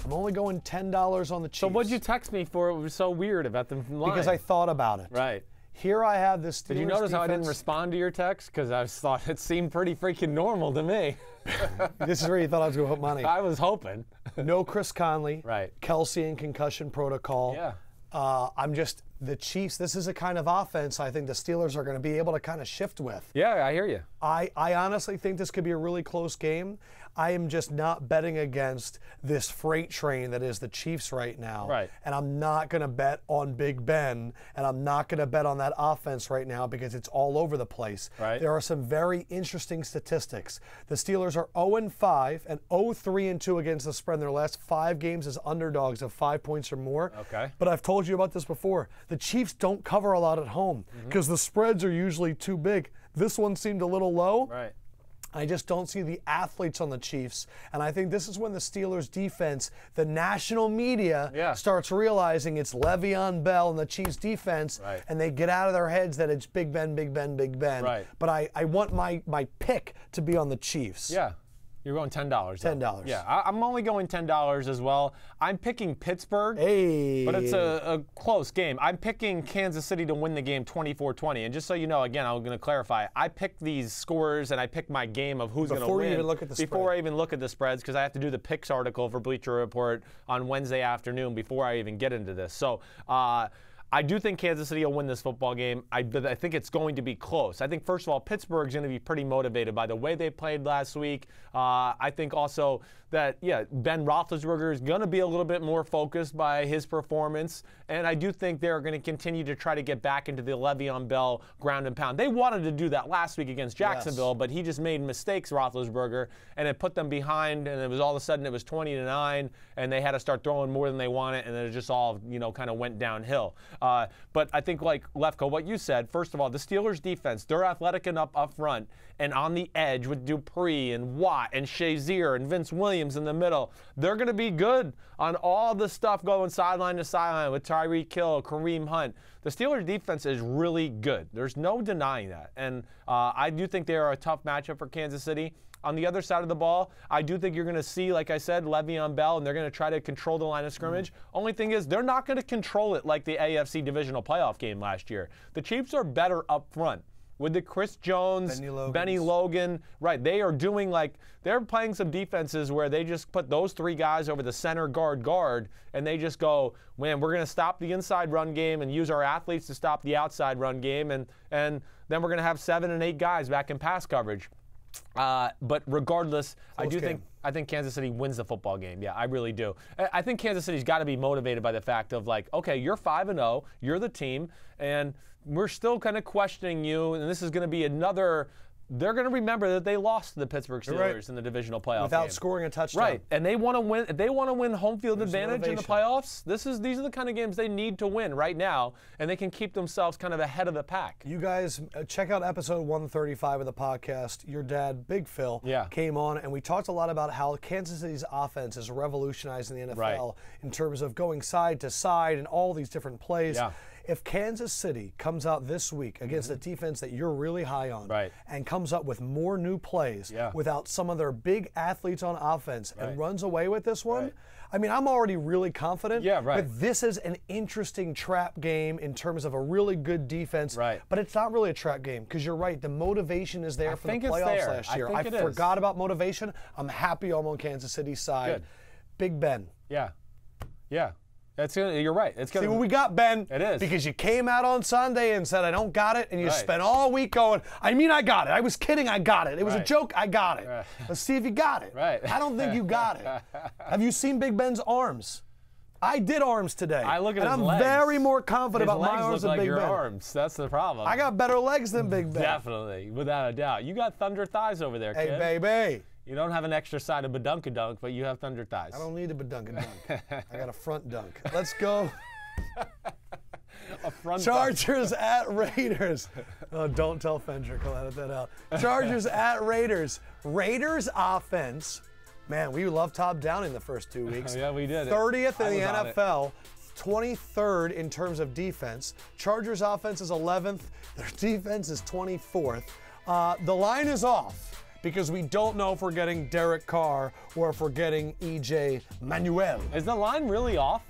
I'm only going $10 on the Chiefs. So what'd you text me for? It was so weird about the line. Because I thought about it. Right. Here I have this Steelers Did you notice how I didn't defense. respond to your text? Because I thought it seemed pretty freaking normal to me. This is where you thought I was going to put money. I was hoping. No Chris Conley. Right. Kelsey in concussion protocol. Yeah. The Chiefs, this is a kind of offense I think the Steelers are going to be able to kind of shift with. Yeah, I hear you. I honestly think this could be a really close game. I am just not betting against this freight train that is the Chiefs right now. Right. And I'm not going to bet on Big Ben, and I'm not going to bet on that offense right now because it's all over the place. Right. There are some very interesting statistics. The Steelers are 0-5 and 0-3-2 against the spread in their last 5 games as underdogs of 5 points or more. Okay. But I've told you about this before. The Chiefs don't cover a lot at home because the spreads are usually too big. This one seemed a little low. Right. I just don't see the athletes on the Chiefs. And I think this is when the Steelers defense, the national media starts realizing it's Le'Veon Bell and the Chiefs defense, Right. and they get out of their heads that it's Big Ben, Big Ben, Big Ben. Right. But I want my pick to be on the Chiefs. Yeah. You're going $10. though. $10. Yeah, I'm only going $10 as well. I'm picking Pittsburgh. Hey. But it's a close game. I'm picking Kansas City to win the game 24-20. And just so you know, again, I'm going to clarify. I pick these scores and I pick my game of who's going to win. Before you even look at the Before I even look at the spreads, because I have to do the picks article for Bleacher Report on Wednesday afternoon before I even get into this. So, I do think Kansas City will win this football game. I think it's going to be close. I think, first of all, Pittsburgh's going to be pretty motivated by the way they played last week. I think also that, Ben Roethlisberger is going to be a little bit more focused by his performance. And I do think they're going to continue to try to get back into the Le'Veon Bell ground and pound. They wanted to do that last week against Jacksonville, but he just made mistakes, Roethlisberger, and it put them behind. And it was all of a sudden it was 20-9, and they had to start throwing more than they wanted, and then it just all kind of went downhill. But I think, like Lefkoe, what you said, first of all, the Steelers' defense, they're athletic enough up front and on the edge with Dupree and Watt and Shazier and Vince Williams in the middle. They're going to be good on all the stuff going sideline to sideline with Tyreek Hill, Kareem Hunt. The Steelers' defense is really good. There's no denying that. And I do think they are a tough matchup for Kansas City. On the other side of the ball, I do think you're going to see, like I said, Le'Veon Bell, and they're going to try to control the line of scrimmage. Only thing is, they're not going to control it like the AFC divisional playoff game last year. The Chiefs are better up front. with the Chris Jones, Benny Logan. Right, they are doing they're playing some defenses where they just put those 3 guys over the center guard, and they just go, man, we're going to stop the inside run game and use our athletes to stop the outside run game, and then we're going to have 7 and 8 guys back in pass coverage. But regardless, I think Kansas City wins the football game. Yeah, I really do. I think Kansas City's got to be motivated by the fact of okay, you're 5-0, you're the team, and we're still kind of questioning you, and this is going to be another. They're going to remember that they lost to the Pittsburgh Steelers in the divisional playoff without game. scoring a touchdown. Right, and they want to win. If they want to win home field advantage in the playoffs, these are the kind of games they need to win right now, and they can keep themselves kind of ahead of the pack. You guys, check out episode 135 of the podcast. Your dad, Big Phil, came on, and we talked a lot about how Kansas City's offense is revolutionizing the NFL in terms of going side to side and all these different plays. Yeah. If Kansas City comes out this week against a defense that you're really high on and comes up with more new plays without some of their big athletes on offense and runs away with this one, I mean, I'm already really confident. But this is an interesting trap game in terms of a really good defense. But it's not really a trap game because you're right. The motivation is there for the playoffs last year. I forgot about motivation. I'm happy I'm on Kansas City's side. Good. Big Ben. Yeah. You're right. See what we got, Ben? It is. Because you came out on Sunday and said, I don't got it, and you spent all week going, I mean, I got it. I was kidding, I got it. It was a joke, I got it. Let's see if you got it. I don't think you got it. Have you seen Big Ben's arms? I did arms today. I look at his legs. And I'm very more confident about my arms than Big Ben. Your arms. That's the problem. I got better legs than Big Ben. Definitely, without a doubt. You got thunder thighs over there, kid. Hey, baby. You don't have an extra side of badunkadunk, but you have thunder thighs. I don't need a badunkadunk. I got a front dunk. Let's go. A front Chargers at Raiders. Oh, don't tell Fendrick. I'll edit that out. Chargers at Raiders. Raiders offense. Man, we love Todd Downing the first 2 weeks. Yeah, we did. 30th in the NFL. 23rd in terms of defense. Chargers offense is 11th. Their defense is 24th. The line is off because we don't know if we're getting Derek Carr or if we're getting E.J. Manuel. Is the line really off?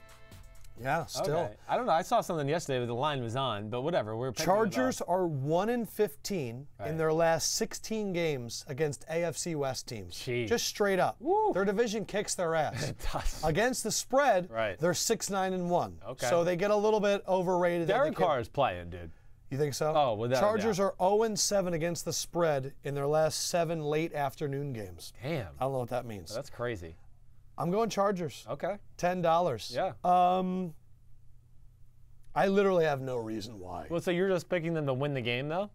Yeah, still. Okay. I don't know. I saw something yesterday where the line was on, but whatever. Chargers are 1-15 in their last 16 games against AFC West teams. Jeez. Just straight up. Woo. Their division kicks their ass. It does. Against the spread, they're 6-9-1. Okay. So they get a little bit overrated. Derek Carr is playing, dude. You think so? Oh, without Chargers are 0-7 against the spread in their last 7 late afternoon games. Damn. I don't know what that means. That's crazy. I'm going Chargers. Okay. $10. Yeah. I literally have no reason why. Well, so you're just picking them to win the game, though?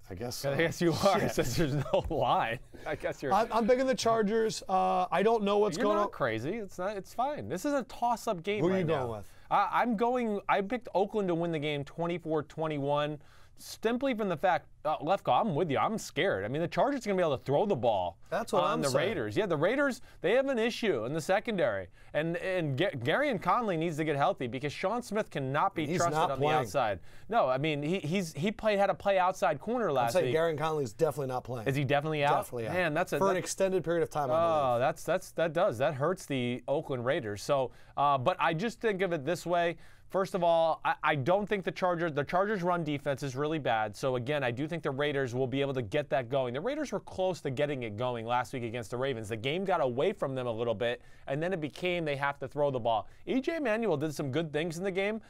I guess so. I guess you are, since there's no line. I guess you're. I'm picking the Chargers. I don't know what's going on. You're not crazy. It's not. It's fine. This is a toss-up game right now. Who are you going with? I'm going. I picked Oakland to win the game, 24-21. Simply from the fact, Lefkoe, I'm with you. I'm scared. I mean, the Chargers are going to be able to throw the ball on the Raiders. Yeah, the Raiders, they have an issue in the secondary. And Gary and Conley needs to get healthy because Sean Smith cannot be trusted on the outside. No, I mean, he had to play outside corner last week. I'd say Gary and Conley's definitely not playing. Is he definitely out? Definitely out. Man, that's for an extended period of time, I believe. That hurts the Oakland Raiders. So, but I just think of it this way. First of all, I don't think the Chargers' run defense is really bad. So, again, I do think the Raiders will be able to get that going. The Raiders were close to getting it going last week against the Ravens. The game got away from them a little bit, and then it became they have to throw the ball. E.J. Manuel did some good things in the game.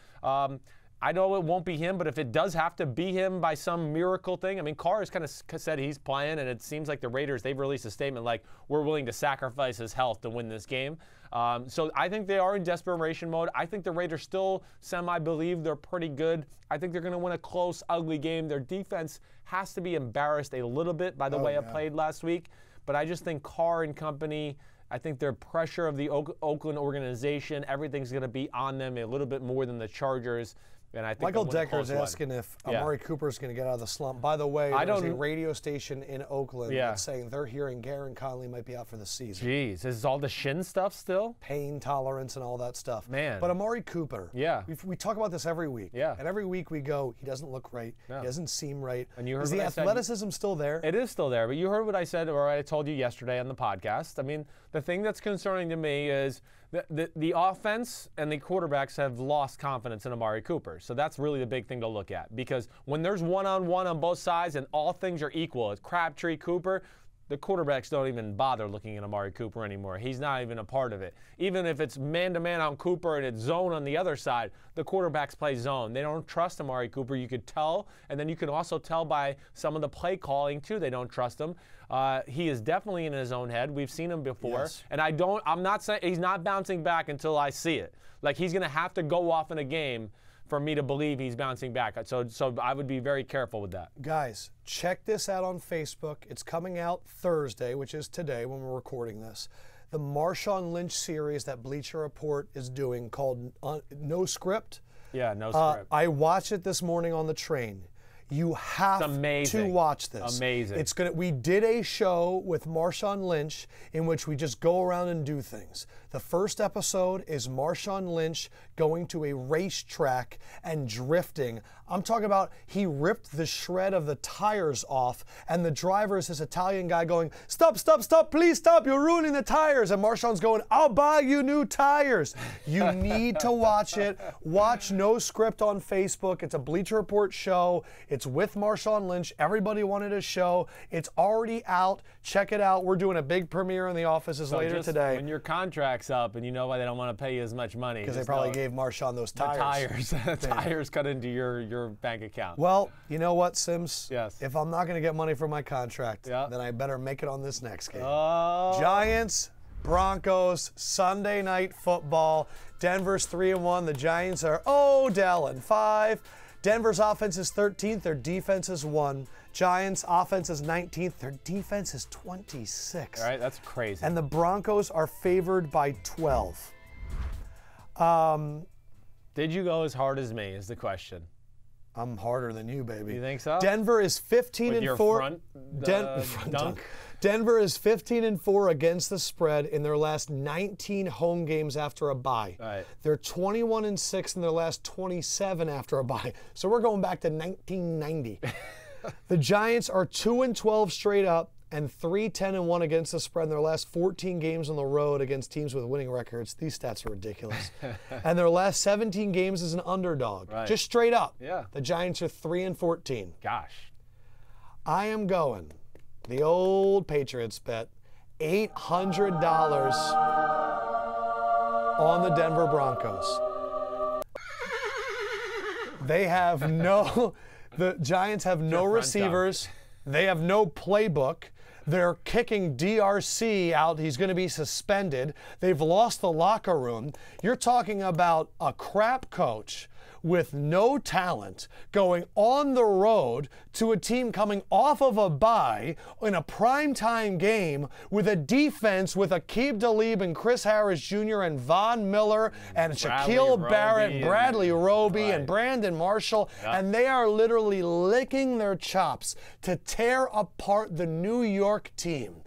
I know it won't be him, but if it does have to be him by some miracle thing, I mean, Carr has kind of said he's playing, and it seems like the Raiders, they've released a statement like, we're willing to sacrifice his health to win this game. So I think they are in desperation mode. I think the Raiders still semi-believe they're pretty good. I think they're going to win a close, ugly game. Their defense has to be embarrassed a little bit by the way it played last week. But I just think Carr and company, I think their pressure of the Oakland organization, everything's going to be on them a little bit more than the Chargers. And I think Michael Decker is asking if Amari Cooper is going to get out of the slump. By the way, there's a radio station in Oakland that's saying they're hearing Gary Conley might be out for the season. Jeez, is all the shin stuff still? Pain tolerance and all that stuff. Man. But Amari Cooper, we talk about this every week. Yeah. And every week we go, he doesn't look right. No. He doesn't seem right. And you heard is the athleticism still there? It is still there. But you heard what I said, or I told you yesterday on the podcast. I mean, the thing that's concerning to me is The offense and the quarterbacks have lost confidence in Amari Cooper. So that's really the big thing to look at. Because when there's one-on-one on both sides and all things are equal, it's Crabtree, Cooper, the quarterbacks don't even bother looking at Amari Cooper anymore. He's not even a part of it. Even if it's man-to-man on Cooper and it's zone on the other side, the quarterbacks play zone. They don't trust Amari Cooper. You could tell, and then you can also tell by some of the play calling, too. They don't trust him. He is definitely in his own head. We've seen him before. Yes. And I'm not saying he's not bouncing back until I see it. Like, he's going to have to go off in a game for me to believe he's bouncing back. So I would be very careful with that. Guys, check this out on Facebook. It's coming out Thursday, which is today when we're recording this. The Marshawn Lynch series that Bleacher Report is doing called No Script. Yeah, No Script. I watched it this morning on the train. You have to watch this. Amazing. It's gonna. We did a show with Marshawn Lynch in which we just go around and do things. The first episode is Marshawn Lynch going to a racetrack and drifting. I'm talking about he ripped the shred of the tires off, and the driver is this Italian guy going, "Stop, stop, stop, please stop, you're ruining the tires." And Marshawn's going, "I'll buy you new tires." You need to watch it. Watch No Script on Facebook. It's a Bleacher Report show. It's with Marshawn Lynch. Everybody wanted a show. It's already out. Check it out. We're doing a big premiere in the offices later today. When your contract's up and you know why they don't want to pay you as much money. Because they probably gave Marshawn those tires. The tires cut into your bank account. Well, you know what, Sims? Yes. If I'm not going to get money for my contract, then I better make it on this next game. Oh. Giants, Broncos, Sunday night football. Denver's 3-1. The Giants are Odell and 5. Denver's offense is 13th. Their defense is 1. Giants' offense is 19th. Their defense is 26. All right, that's crazy. And the Broncos are favored by 12. Did you go as hard as me is the question. I'm harder than you, baby. You think so? Denver is 15-4. Front dunk? Denver is 15-4 against the spread in their last 19 home games after a bye. Right. They're 21-6 in their last 27 after a bye. So we're going back to 1990. The Giants are 2-12 straight up and 3-10-1 against the spread in their last 14 games on the road against teams with winning records. These stats are ridiculous. And their last 17 games as an underdog. Right. Just straight up. Yeah. The Giants are 3-14. Gosh. I am going the old Patriots bet, $800 on the Denver Broncos. They have the Giants have no receivers. They have no playbook. They're kicking DRC out. He's going to be suspended. They've lost the locker room. You're talking about a crap coach with no talent going on the road to a team coming off of a bye in a primetime game with a defense with Aqib Talib and Chris Harris Jr. and Von Miller and Shaquille Barrett, Bradley Roby and Brandon Marshall, and they are literally licking their chops to tear apart the New York team.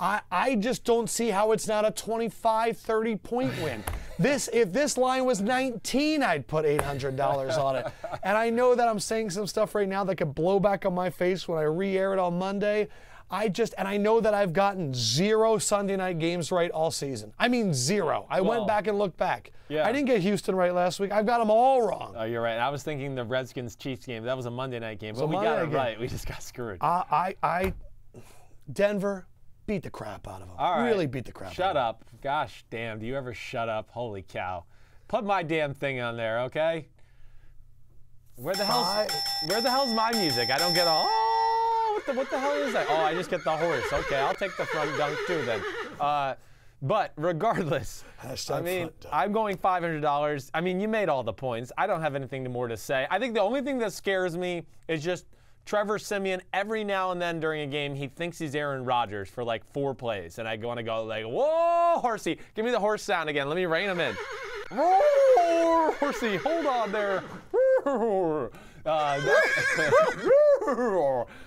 I just don't see how it's not a 25, 30-point win. If this line was 19, I'd put $800 on it. And I know that I'm saying some stuff right now that could blow back on my face when I re-air it on Monday. And I know that I've gotten 0 Sunday night games right all season. I mean 0. I went back and looked back. Yeah. I didn't get Houston right last week. I've got them all wrong. Oh, you're right. I was thinking the Redskins-Chiefs game. That was a Monday night game. But we got it right. We just got screwed. Denver, beat the crap out of them. All right. Really beat the crap out of them. Shut up. Gosh damn, do you ever shut up? Holy cow. Put my damn thing on there, okay? Where the hell's my music? I don't get what the hell is that? Oh, I just get the horse. Okay, I'll take the front dunk too then. But regardless, I mean, I'm going $500. I mean, you made all the points. I don't have anything more to say. I think the only thing that scares me is just Trevor Siemian, every now and then during a game, he thinks he's Aaron Rodgers for like 4 plays. And I want to go like, whoa, horsey. Give me the horse sound again. Let me rein him in. Roar, horsey, hold on there.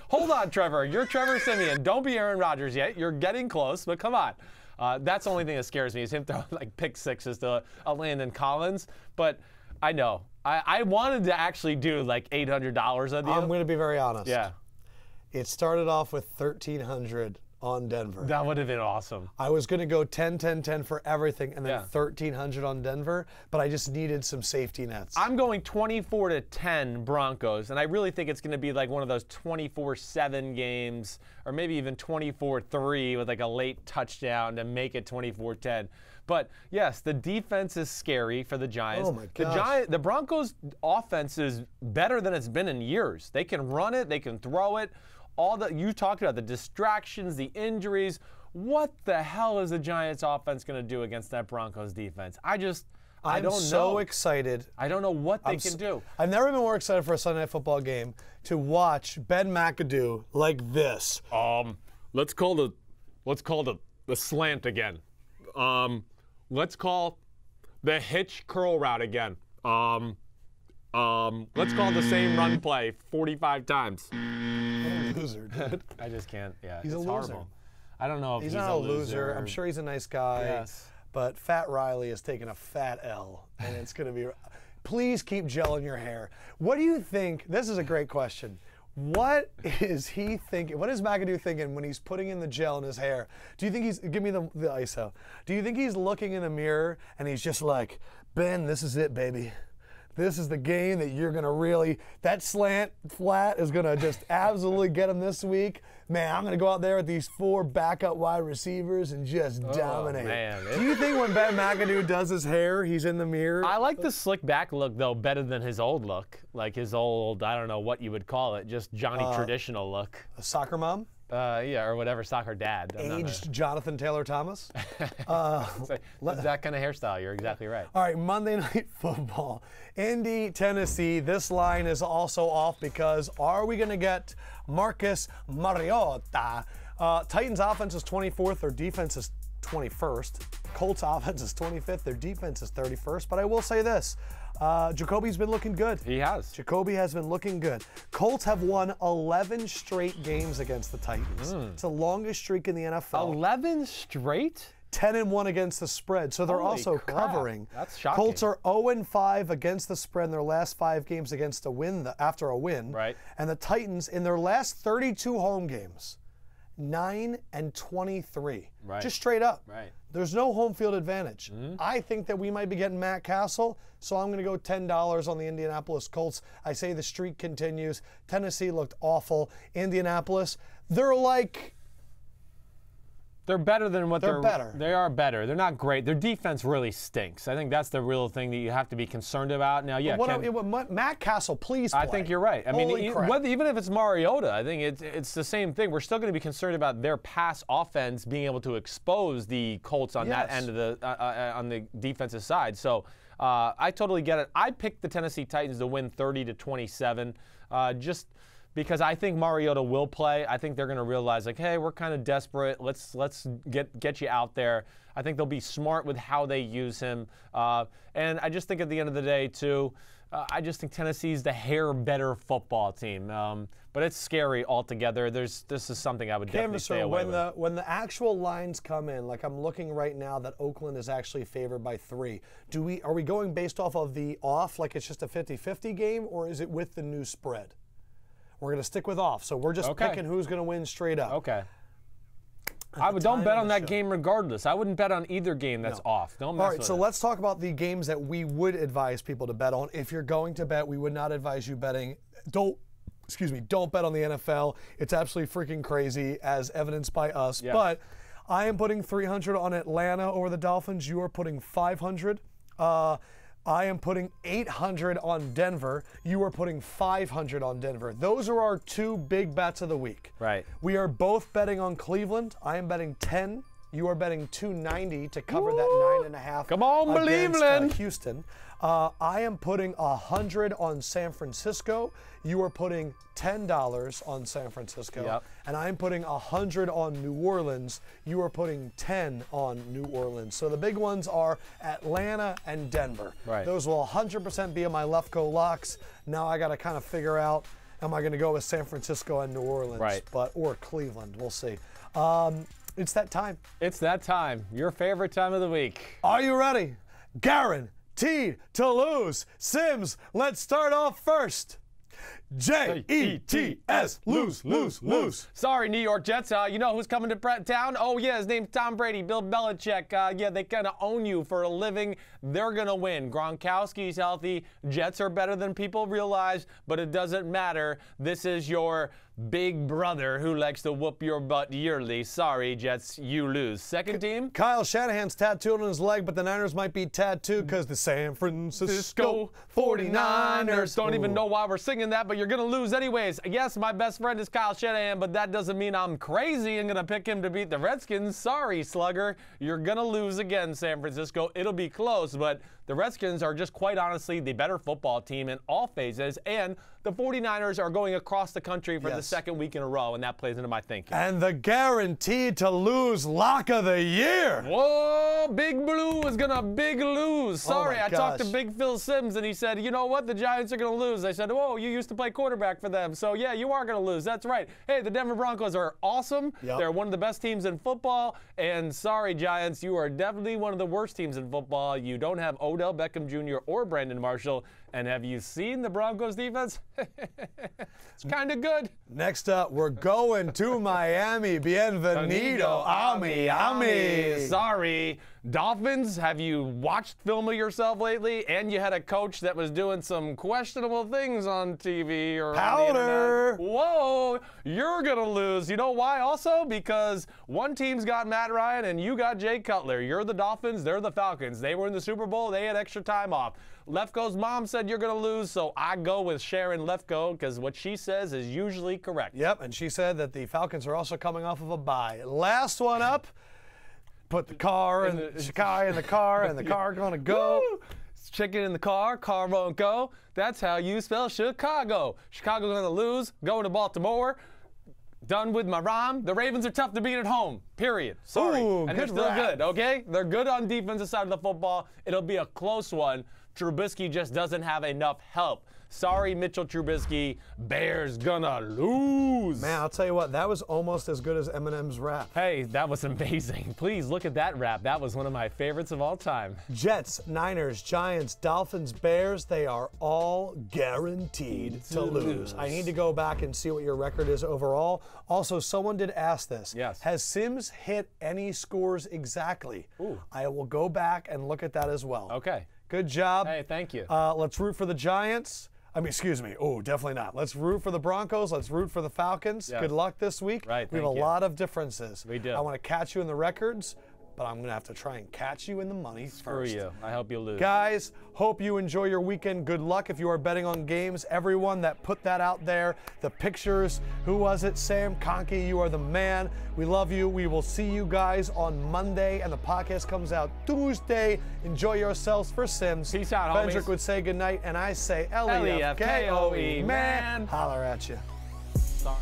Hold on, Trevor. You're Trevor Siemian. Don't be Aaron Rodgers yet. You're getting close, but come on. That's the only thing that scares me is him throwing like pick sixes to Landon Collins. But I know. I wanted to actually do like $800 on you. I'm going to be very honest. Yeah. It started off with $1,300 on Denver. That would have been awesome. I was going to go 10-10-10 for everything and then Yeah. 1,300 on Denver, but I just needed some safety nets. I'm going 24-10 Broncos, and I really think it's going to be like one of those 24-7 games, or maybe even 24-3 with like a late touchdown to make it 24-10. But yes, the defense is scary for the Giants. Oh my gosh. The Broncos' offense is better than it's been in years. They can run it, they can throw it. All that you talked about, the distractions, the injuries. What the hell is the Giants' offense going to do against that Broncos defense? I don't know. I'm so excited. I don't know what they can do. I've never been more excited for a Sunday Night Football game to watch Ben McAdoo like this. Let's call the slant again. Let's call the hitch curl route again. Let's call the same run play 45 times. What a loser, dude. I just can't. Yeah, He's it's a loser. horrible. I don't know if He's not a loser. I'm sure he's a nice guy. Yes. But Fat Riley has taken a fat L, and it's going to be. Please keep gel in your hair. What do you think? This is a great question. What is he thinking? What is McAdoo thinking when he's putting in the gel in his hair? Do you think he's, give me the ISO. Do you think he's looking in the mirror and he's just like, Ben, this is it, baby. This is the game that you're going to really, that slant flat is going to just absolutely get him this week. Man, I'm going to go out there with these 4 backup wide receivers and just dominate. Man. Do you think when Ben McAdoo does his hair, he's in the mirror? I like the slick back look, though, better than his old look. Like his old, I don't know what you would call it, just Johnny traditional look. A soccer mom? Yeah, or whatever, soccer dad. Aged Jonathan Taylor Thomas? That kind of hairstyle, you're exactly right. All right, Monday Night Football. Indy, Tennessee. This line is also off because are we going to get Marcus Mariota? Titans offense is 24th. Their defense is 21st. Colts offense is 25th. Their defense is 31st. But I will say this. Jacoby's been looking good. He has. Jacoby has been looking good. Colts have won 11 straight games against the Titans. It's the longest streak in the NFL. 11 straight? 10-1 against the spread, so they're Holy also crap. covering. That's shocking. Colts are 0-5 against the spread in their last 5 games against a win after a win. Right. And the Titans in their last 32 home games, 9-23. Right. Just straight up. Right. There's no home field advantage. I think that we might be getting Matt Castle, so I'm going to go $10 on the Indianapolis Colts. I say the streak continues. Tennessee looked awful. Indianapolis, they're better than what They're better. They are better. They're not great. Their defense really stinks. I think that's the real thing that you have to be concerned about. Now, yeah, Matt Castle, please play. I think you're right. I mean, Holy crap. even if it's Mariota, I think it's the same thing. We're still going to be concerned about their pass offense being able to expose the Colts on that end of the on the defensive side. So I totally get it. I picked the Tennessee Titans to win 30-27. Just because I think Mariota will play. I think they're going to realize, like, hey, we're kind of desperate. Let's get you out there. I think they'll be smart with how they use him. And I just think at the end of the day, too, I just think Tennessee's the hair better football team. But it's scary altogether. This is something I would definitely stay away with. When the actual lines come in, like I'm looking right now that Oakland is actually favored by 3. Are we going based off of the off, like it's just a 50-50 game, or is it with the new spread? We're going to stick with off. So we're just picking who's going to win straight up. Okay. Don't bet on that game regardless. I wouldn't bet on either game that's off. Don't mess with it. All right, so let's talk about the games that we would advise people to bet on. If you're going to bet, we would not advise you betting. Don't bet on the NFL. It's absolutely freaking crazy, as evidenced by us. Yeah. But I am putting 300 on Atlanta over the Dolphins. You are putting 500. I am putting 800 on Denver. You are putting 500 on Denver. Those are our 2 big bets of the week. Right. We are both betting on Cleveland. I am betting 10. You are betting 290 to cover that 9.5. Come on, against, Cleveland. Houston. I am putting 100 on San Francisco. You are putting $10 on San Francisco. Yep. And I'm putting 100 on New Orleans. You are putting 10 on New Orleans. So the big ones are Atlanta and Denver. Right. Those will 100% be in my Lefkoe locks. Now I got to kind of figure out, am I going to go with San Francisco and New Orleans? Right. Or Cleveland. We'll see. It's that time. It's that time. Your favorite time of the week. Are you ready? Guaranteed to lose. Sims, let's start off first. Jets, lose. Sorry, New York Jets. You know who's coming to town? Oh, yeah, his name's Tom Brady, Bill Belichick. Yeah, they kind of own you for a living. They're going to win. Gronkowski's healthy. Jets are better than people realize, but it doesn't matter. This is your big brother who likes to whoop your butt yearly. Sorry, Jets, you lose. Second team? Kyle Shanahan's tattooed on his leg, but the Niners might be tattooed because the San Francisco 49ers. Don't even know why we're singing that, but you're going to lose anyways. Yes, my best friend is Kyle Shanahan, but that doesn't mean I'm crazy and going to pick him to beat the Redskins. Sorry, slugger. You're going to lose again, San Francisco. It'll be close, but the Redskins are just quite honestly the better football team in all phases, and the 49ers are going across the country for the second week in a row, and that plays into my thinking. And the guaranteed to lose lock of the year. Whoa, Big Blue is going to big lose. Sorry, I talked to Big Phil Sims, and he said, you know what, the Giants are going to lose. I said, whoa, you used to play quarterback for them, so yeah, you are going to lose. That's right. Hey, the Denver Broncos are awesome. They're one of the best teams in football, and sorry, Giants, you are definitely one of the worst teams in football. You don't have Odell Beckham Jr. or Brandon Marshall. And have you seen the Broncos defense? It's kind of good. Next up, we're going to Miami. Bienvenido, Ami. Sorry. Dolphins, have you watched film of yourself lately? And you had a coach that was doing some questionable things on TV or on the internet. Whoa, you're going to lose. You know why also? Because one team's got Matt Ryan and you got Jay Cutler. You're the Dolphins, they're the Falcons. They were in the Super Bowl, they had extra time off. Lefkoe's mom said you're going to lose, so I go with Sharon Lefkoe because what she says is usually correct. Yep, and she said that the Falcons are also coming off of a bye. Last one up, put the car in the guy in the car, and the car going to go. Woo! Chicken in the car won't go. That's how you spell Chicago. Chicago's going to lose, going to Baltimore. Done with my rhyme. The Ravens are tough to beat at home, period. Sorry. Ooh, and they're still good, okay? They're good on defensive side of the football. It'll be a close one. Trubisky just doesn't have enough help. Sorry, Mitchell Trubisky. Bears gonna lose. Man, I'll tell you what, that was almost as good as Eminem's rap. Hey, that was amazing. Please look at that rap. That was one of my favorites of all time. Jets, Niners, Giants, Dolphins, Bears, they are all guaranteed to lose. I need to go back and see what your record is overall. Also, someone did ask this. Yes. Has Sims hit any scores exactly? Ooh. I will go back and look at that as well. Okay. Good job. Hey, thank you. Let's root for the Giants. Excuse me. Oh, definitely not. Let's root for the Broncos. Let's root for the Falcons. Yes. Good luck this week. Right, we have a lot of differences. We do. I want to catch you in the records, but I'm going to have to try and catch you in the money first. Screw you. I hope you lose. Guys, hope you enjoy your weekend. Good luck if you are betting on games. Everyone that put that out there, the pictures, who was it? Sam Conkey, you are the man. We love you. We will see you guys on Monday, and the podcast comes out Tuesday. Enjoy yourselves. For Sims. Peace out, homies. Fendrick would say goodnight, and I say Lefkoe, Lefkoe, man. Holler at you. Sorry.